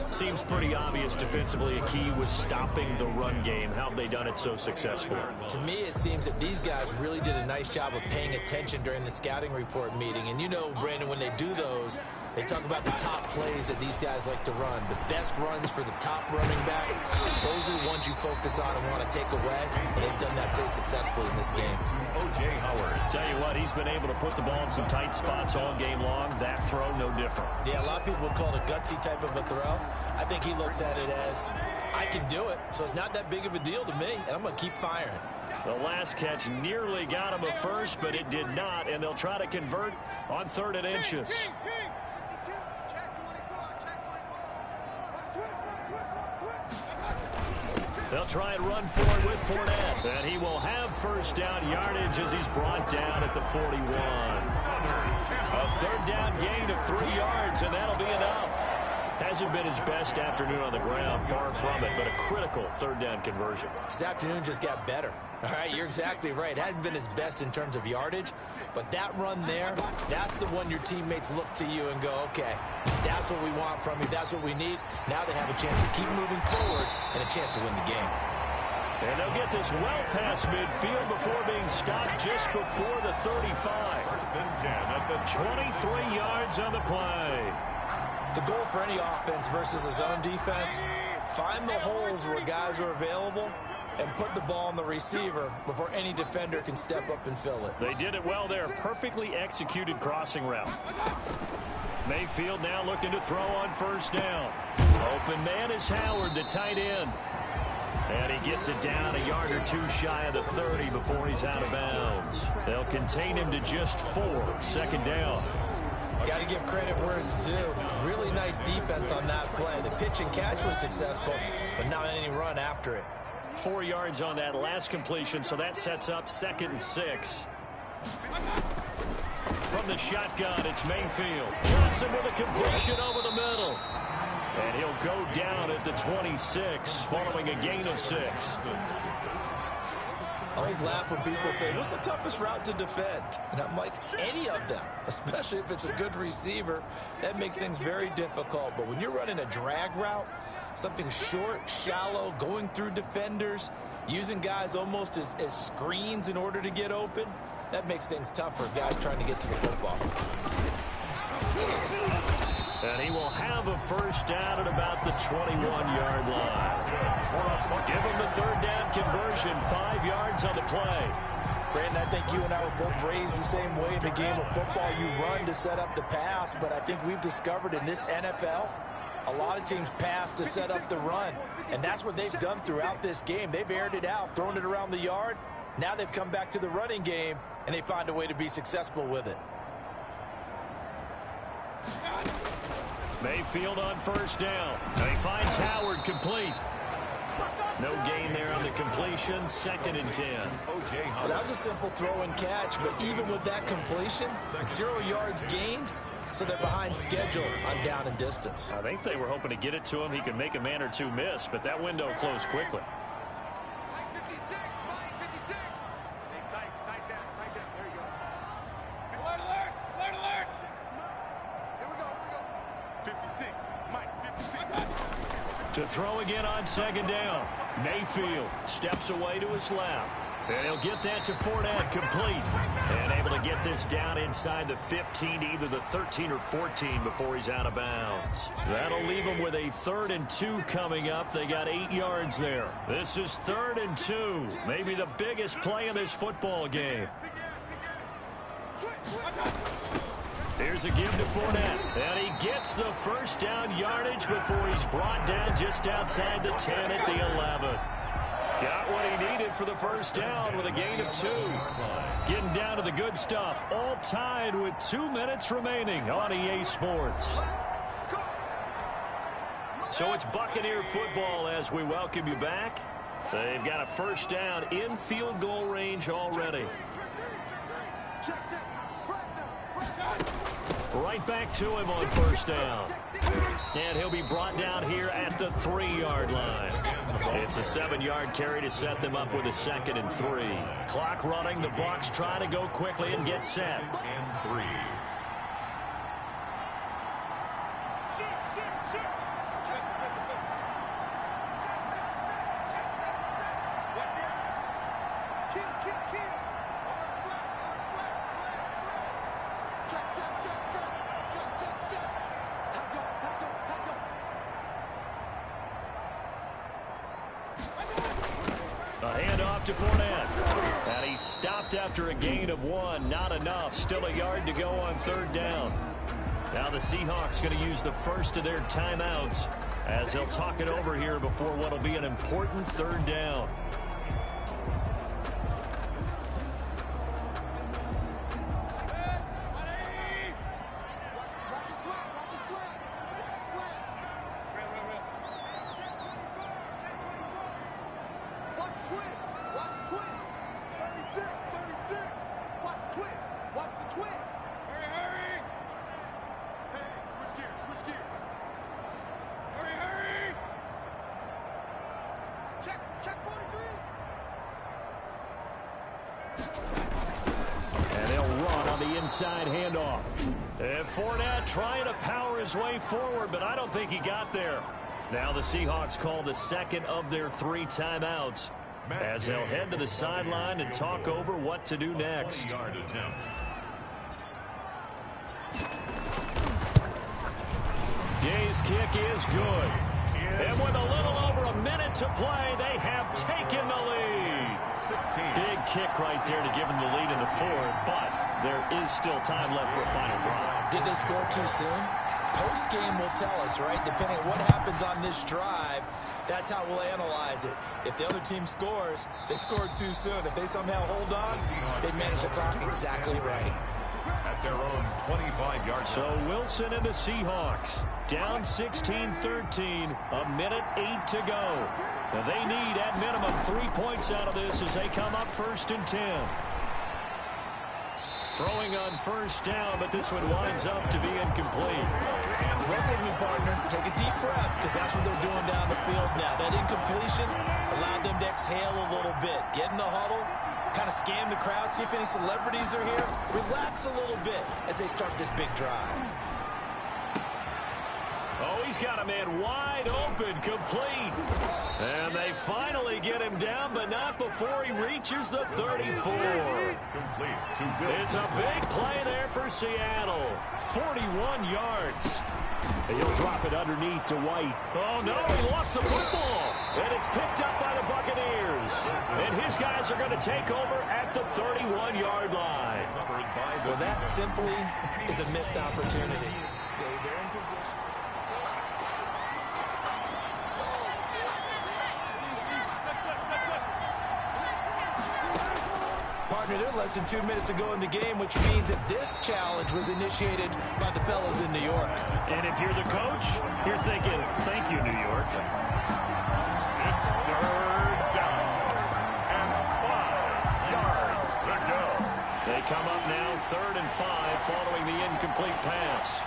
B: Seems pretty obvious defensively a key was stopping the run game. How have they done it so successfully?
C: To me, it seems that these guys really did a nice job of paying attention during the scouting report meeting. And you know, Brandon, when they do those, they talk about the top plays that these guys like to run. The best runs for the top running back, those are the ones you focus on and want to take away. And they've done that pretty successfully in this game.
A: O.J. Howard.
B: Tell you what, he's been able to put the ball in some tight spots all game long. That throw, no different.
C: Yeah, a lot of people would call it a gutsy type of a throw. I think he looks at it as, I can do it, so it's not that big of a deal to me, and I'm going to keep firing.
B: The last catch nearly got him a first, but it did not, and they'll try to convert on 3rd and inches. They'll try and run forward with Fournette, and he will have first down yardage as he's brought down at the 41. A 3rd down gain of 3 yards, and that'll be enough. Hasn't been his best afternoon on the ground, far from it, but a critical 3rd down conversion.
C: This afternoon just got better. All right, you're exactly right. It hasn't been his best in terms of yardage, but that run there, that's the one your teammates look to you and go, okay, that's what we want from you. That's what we need. Now they have a chance to keep moving forward and a chance to win the game.
B: And they'll get this well past midfield before being stopped just before the 35.
A: 1st and 10 at the
B: 23 yards on the play.
C: The goal for any offense versus a zone defense, find the holes where guys are available and put the ball on the receiver before any defender can step up and fill it.
B: They did it well there. Perfectly executed crossing route. Mayfield now looking to throw on 1st down. Open man is Howard, the tight end. And he gets it down a yard or two shy of the 30 before he's out of bounds. They'll contain him to just 4. 2nd down.
C: Got to give credit where it's due. Really nice defense on that play. The pitch and catch was successful, but not any run after it.
B: 4 yards on that last completion, so that sets up 2nd and 6. From the shotgun, it's Mayfield. Johnson with a completion over the middle. And he'll go down at the 26, following a gain of 6.
C: I always laugh when people say, what's the toughest route to defend? And I'm like, any of them, especially if it's a good receiver. That makes things very difficult. But when you're running a drag route, something short, shallow, going through defenders, using guys almost as screens in order to get open, that makes things tough for guys trying to get to the football.
B: And he will have a first down at about the 21-yard line. Give him the 3rd down conversion, 5 yards on the play.
C: Brandon, I think you and I were both raised the same way in the game of football. You run to set up the pass, but I think we've discovered in this NFL, a lot of teams pass to set up the run, and that's what they've done throughout this game. They've aired it out, thrown it around the yard. Now they've come back to the running game, and they find a way to be successful with it.
B: Mayfield on 1st down. And he finds Howard complete. No gain there on the completion. 2nd and 10.
A: O.J.
C: Well,
A: Howard.
C: that was a simple throw and catch, but even with that completion, 0 yards gained, so they're behind schedule on down and distance.
B: I think they were hoping to get it to him. He could make a man or two miss, but that window closed quickly.
D: Mike 56, Mike 56. Hey, tight down, there you go. Alert, alert, alert, alert. Here we go. 56, Mike 56.
B: To throw again on 2nd down. Mayfield steps away to his left. And he'll get that to Fournette, complete. And able to get this down inside the 15, either the 13 or 14 before he's out of bounds. That'll leave him with a 3rd and 2 coming up. They got 8 yards there. This is 3rd and 2. Maybe the biggest play in this football game. Here's a give to Fournette. And he gets the first down yardage before he's brought down just outside the 10 at the 11. Got what he needed for the first down with a gain of 2. Getting down to the good stuff. All tied with 2 minutes remaining on EA Sports. So it's Buccaneer football as we welcome you back. They've got a first down in field goal range already. Right back to him on first down. And he'll be brought down here at the 3-yard line. It's a 7-yard carry to set them up with a 2nd and 3. Clock running. The Bucks trying to go quickly and get set.
A: And 3.
B: A handoff to Fournette. And he's stopped after a gain of 1. Not enough. Still a yard to go on 3rd down. Now the Seahawks going to use the first of their timeouts as they'll talk it over here before what will be an important 3rd down. And they'll run on the inside handoff. And Fournette trying to power his way forward, but I don't think he got there. Now the Seahawks call the 2nd of their 3 timeouts as they'll head to the sideline and talk over what to do next.
A: 20-yard attempt.
B: Gay's kick is good. And with a little over a minute to play, they have taken the lead.
A: 16.
B: Big kick right there to give them the lead in the 4th, but there is still time left for a final drive.
C: Did they score too soon? Post-game will tell us, right? Depending on what happens on this drive, that's how we'll analyze it. If the other team scores, they scored too soon. If they somehow hold on, they manage the clock exactly right.
A: At their own 25-yard.
B: So Wilson and the Seahawks down 16-13, a minute 8 to go. Now they need at minimum 3 points out of this as they come up 1st and 10. Throwing on first down, but this one winds up to be incomplete.
C: Run with me, partner. Take a deep breath, because that's what they're doing down the field now. That incompletion allowed them to exhale a little bit. Get in the huddle, kind of scan the crowd, see if any celebrities are here. Relax a little bit as they start this big drive.
B: Oh, he's got a man wide open, complete. And they finally get him down, but not before he reaches the 34.
A: Complete. Too good.
B: It's a big play there for Seattle. 41 yards. And he'll drop it underneath to White. Oh, no, he lost the football. And it's picked up by the Buccaneers. And his guys are going to take over at the 31-yard line.
C: Well, that simply is a missed opportunity. They're in position. Partner, they're less than 2 minutes to go in the game, which means that this challenge was initiated by the fellas in New York.
B: And if you're the coach, you're thinking, thank you, New York.
A: It's 3rd down and 5 yards to go.
B: They come up now 3rd and 5 following the incomplete pass.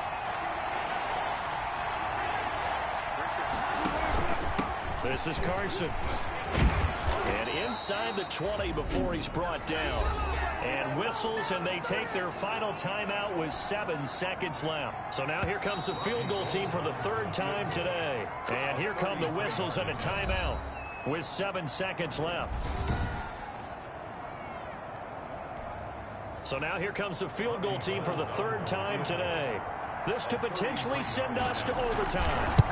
B: This is Carson. And inside the 20 before he's brought down. And whistles, and they take their final timeout with 7 seconds left. So now here comes the field goal team for the 3rd time today. And here come the whistles and a timeout with 7 seconds left. So now here comes the field goal team for the 3rd time today. This to potentially send us to overtime.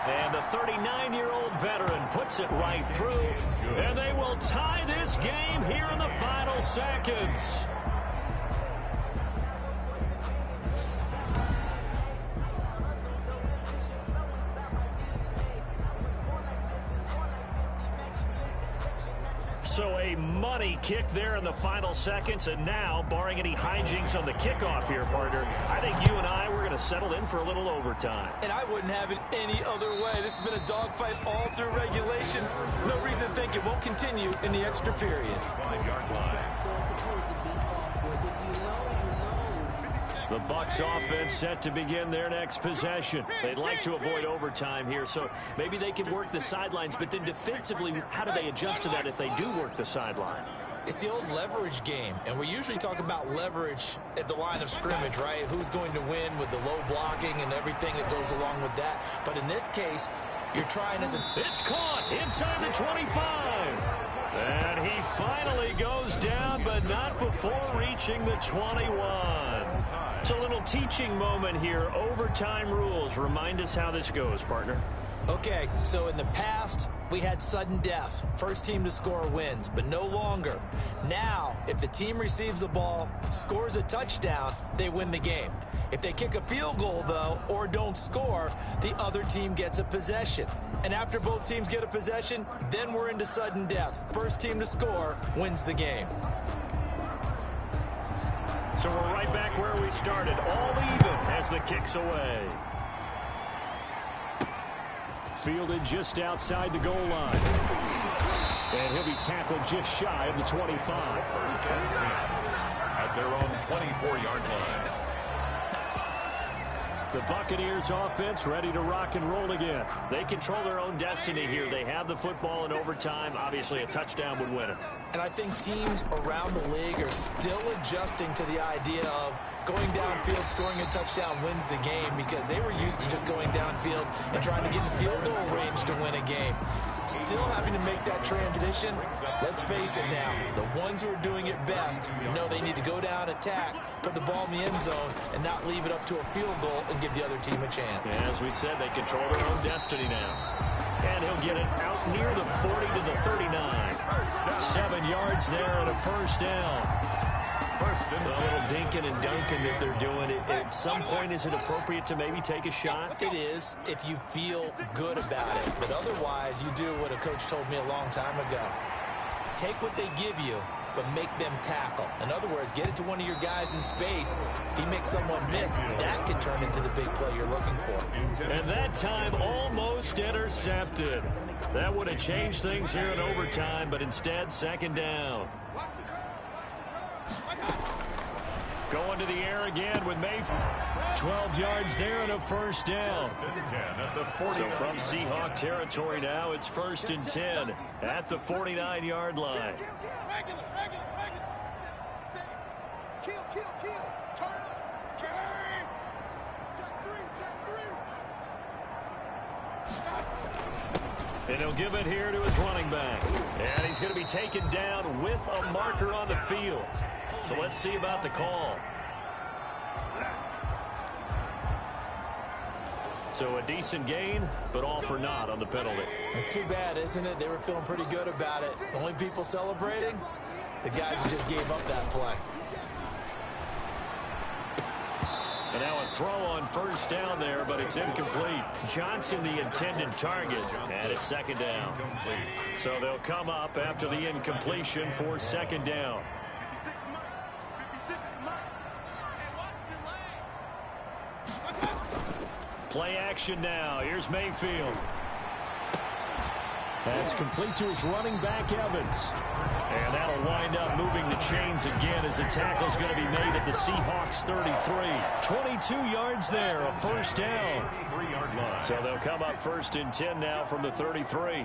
B: And the 39-year-old veteran puts it right through. And they will tie this game here in the final seconds. So a money kick there in the final seconds, and now, barring any hijinks on the kickoff here, partner, I think you and I, we're going to settle in for a little overtime.
C: And I wouldn't have it any other way. This has been a dogfight all through regulation. No reason to think it won't continue in the extra period.
A: 5-yard line.
B: The Bucks offense set to begin their next possession. They'd like to avoid overtime here, so maybe they can work the sidelines, but then defensively, how do they adjust to that if they do work the sideline?
C: It's the old leverage game, and we usually talk about leverage at the line of scrimmage, right? Who's going to win with the low blocking and everything that goes along with that. But in this case, you're trying as a...
B: It's caught inside the 25. And he finally goes down, but not before reaching the 21. It's a little teaching moment here. Overtime rules. Remind us how this goes, partner.
C: Okay, so in the past, we had sudden death. First team to score wins, but no longer. Now, if the team receives the ball, scores a touchdown, they win the game. If they kick a field goal, though, or don't score, the other team gets a possession. And after both teams get a possession, then we're into sudden death. First team to score wins the game.
B: So we're right back where we started, all even as the kick's away. Fielded just outside the goal line. And he'll be tackled just shy of the 25.
A: First and 10 at their own 24-yard line.
B: The Buccaneers offense ready to rock and roll again. They control their own destiny here. They have the football in overtime. Obviously, a touchdown would win it.
C: And I think teams around the league are still adjusting to the idea of going downfield, scoring a touchdown wins the game, because they were used to just going downfield and trying to get in field goal range to win a game. Still having to make that transition. Let's face it now, the ones who are doing it best know they need to go down, attack, put the ball in the end zone, and not leave it up to a field goal and give the other team a chance.
B: As we said, they control their own destiny now. And he'll get it out near the 40 to the 39. 7 yards there and a first down. A little dinking and dunking that they're doing. At some point, is it appropriate to maybe take a shot?
C: It is, if you feel good about it. But otherwise, you do what a coach told me a long time ago. Take what they give you, but make them tackle. In other words, get it to one of your guys in space. If he makes someone miss, that could turn into the big play you're looking for.
B: And that time almost intercepted. That would have changed things here in overtime, but instead, second down. Going to the air again with Mayfield. 12 yards there and a first down. So from Seahawk territory now, it's 1st and 10 at the 49-yard line.
D: Kill. Turn up. Game. Check three.
B: And he'll give it here to his running back. And he's going to be taken down with a marker on the field. So let's see about the call. So a decent gain, but all for naught on the penalty.
C: It's too bad, isn't it? They were feeling pretty good about it. The only people celebrating, the guys who just gave up that play.
B: And now a throw on first down there, but it's incomplete. Johnson, the intended target, and it's second down. So they'll come up after the incompletion for second down. Play action now. Here's Mayfield. That's complete to his running back, Evans. And that'll wind up moving the chains again as the tackle's going to be made at the Seahawks 33. 22 yards there, a first down. So they'll come up 1st and 10 now from the 33.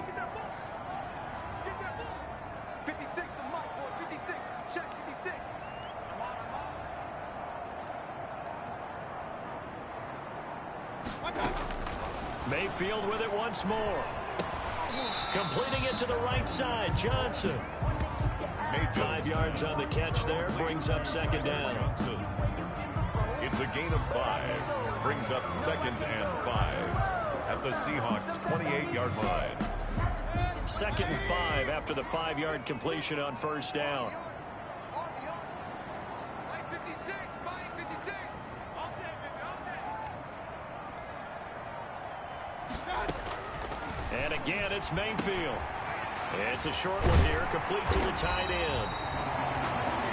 B: Mayfield with it once more. Completing it to the right side, Johnson. 5 yards on the catch there, brings up second down.
A: It's a gain of 5, brings up 2nd and 5 at the Seahawks 28-yard line.
B: 2nd and 5 after the 5-yard completion on first down. And again, it's Mayfield. It's a short one here, complete to the tight end.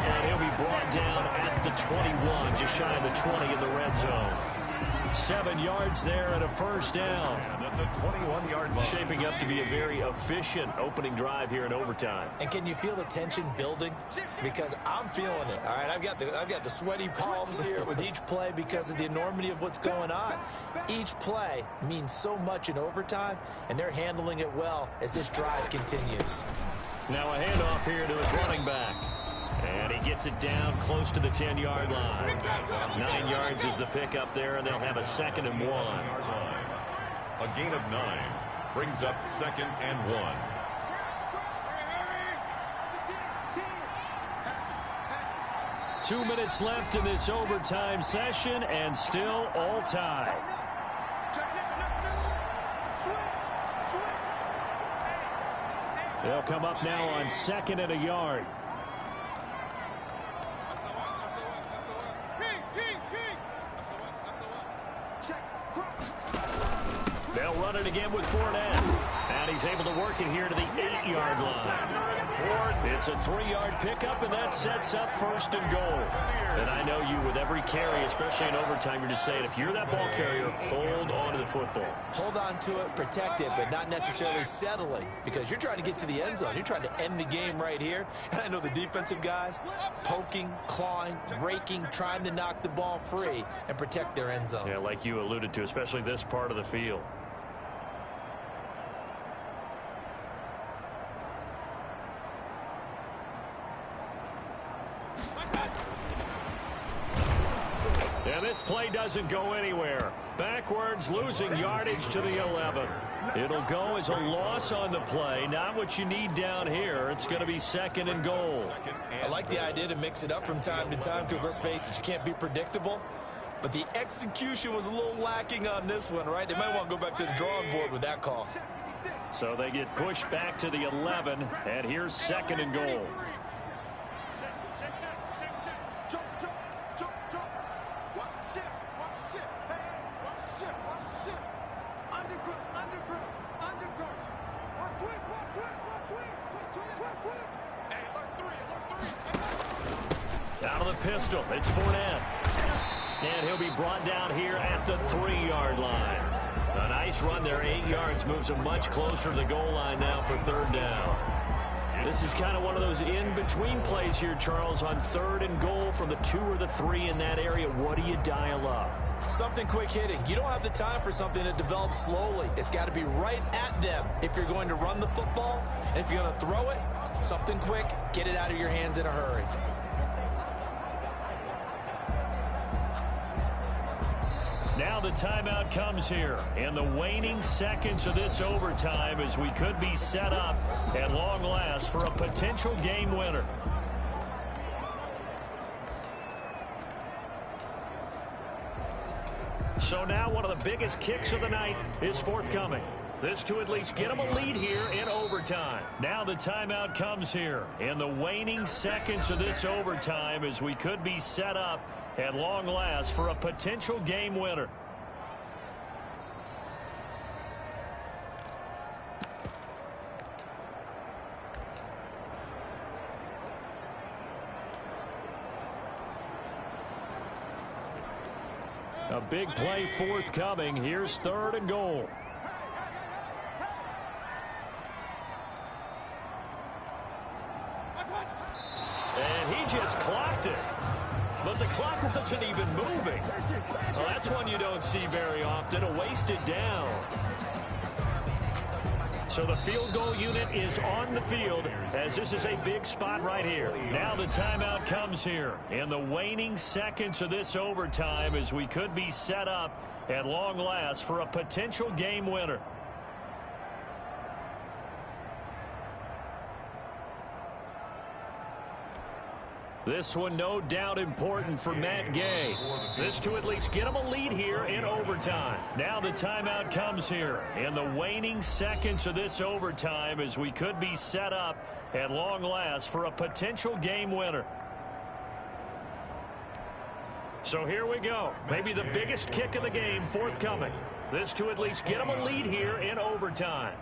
B: And he'll be brought down at the 21, just shy of the 20 in the red zone. 7 yards there and a first down.
A: And at the 21-yard line.
B: Shaping up to be a very efficient opening drive here in overtime.
C: And can you feel the tension building? Because I'm feeling it. All right, I've got the sweaty palms here with each play because of the enormity of what's going on. Each play means so much in overtime, and they're handling it well as this drive continues.
B: Now a handoff here to his running back. And he gets it down close to the 10-yard line. 9 yards is the pickup there, and they'll have a 2nd and 1.
A: A gain of 9 brings up 2nd and 1.
B: Two minutes left in this overtime session, and still all tied. They'll come up now on 2nd and a yard. They'll run it again with Fournette. And he's able to work it here to the 8-yard line. It's a 3-yard pickup, and that sets up 1st and goal. And I know you, with every carry, especially in overtime, you're just saying, if you're that ball carrier, hold on to the football.
C: Hold on to it, protect it, but not necessarily settling, because you're trying to get to the end zone. You're trying to end the game right here. And I know the defensive guys poking, clawing, raking, trying to knock the ball free and protect their end zone.
B: Yeah, like you alluded to, especially this part of the field. And this play doesn't go anywhere. Backwards, losing yardage to the 11. It'll go as a loss on the play. Not what you need down here. It's going to be 2nd and goal.
C: I like the idea to mix it up from time to time because, let's face it, you can't be predictable. But the execution was a little lacking on this one, right? They might want to go back to the drawing board with that call.
B: So they get pushed back to the 11, and here's 2nd and goal. Out of the pistol, it's Fournette. And he'll be brought down here at the 3-yard line. A nice run there, 8 yards, moves him much closer to the goal line now for 3rd down. This is kind of one of those in-between plays here, Charles, on 3rd and goal from the 2 or the 3 in that area. What do you dial up?
C: Something quick hitting. You don't have the time for something that develops slowly. It's got to be right at them if you're going to run the football. And if you're going to throw it, something quick, get it out of your hands in a hurry.
B: Now the timeout comes here in the waning seconds of this overtime as we could be set up at long last for a potential game winner. So now one of the biggest kicks of the night is forthcoming. This to at least get them a lead here in overtime. Now the timeout comes here in the waning seconds of this overtime as we could be set up at long last for a potential game winner. A big play forthcoming. Here's 3rd and goal. And he just clocked it. But the clock wasn't even moving. Well, that's one you don't see very often, a wasted down. So the field goal unit is on the field as this is a big spot right here. Now the timeout comes here in the waning seconds of this overtime as we could be set up at long last for a potential game winner. This one no doubt important for Matt Gay. This to at least get him a lead here in overtime. Now the timeout comes here in the waning seconds of this overtime as we could be set up at long last for a potential game winner. So here we go. Maybe the biggest kick of the game forthcoming. This to at least get him a lead here in overtime.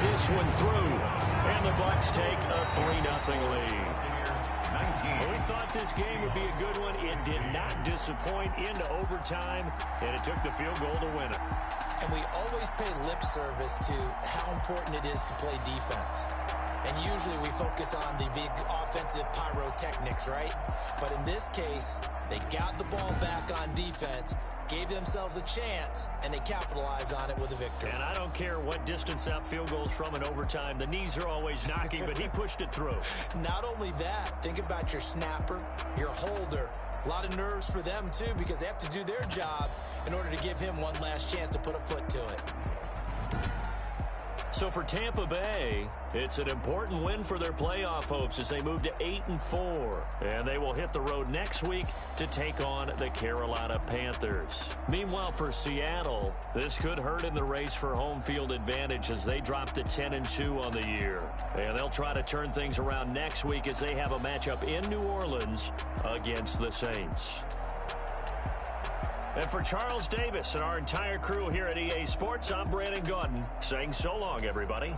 B: this one through. And the Bucks take a 3-0 lead. We thought this game would be a good one. It did not disappoint into overtime, and it took the field goal to win it.
C: And we always pay lip service to how important it is to play defense. And usually we focus on the big offensive pyrotechnics, right? But in this case, they got the ball back on defense, gave themselves a chance, and they capitalized on it with a victory.
B: And I don't care what distance out field goals from in overtime. The knees are always knocking, but he pushed it through.
C: Not only that, think about your snapper, your holder. A lot of nerves for them, too, because they have to do their job in order to give him one last chance to put a foot to it.
B: So for Tampa Bay, it's an important win for their playoff hopes as they move to 8-4. And they will hit the road next week to take on the Carolina Panthers. Meanwhile, for Seattle, this could hurt in the race for home field advantage as they drop to 10-2 on the year. And they'll try to turn things around next week as they have a matchup in New Orleans against the Saints. And for Charles Davis and our entire crew here at EA Sports, I'm Brandon Gaudin saying so long, everybody.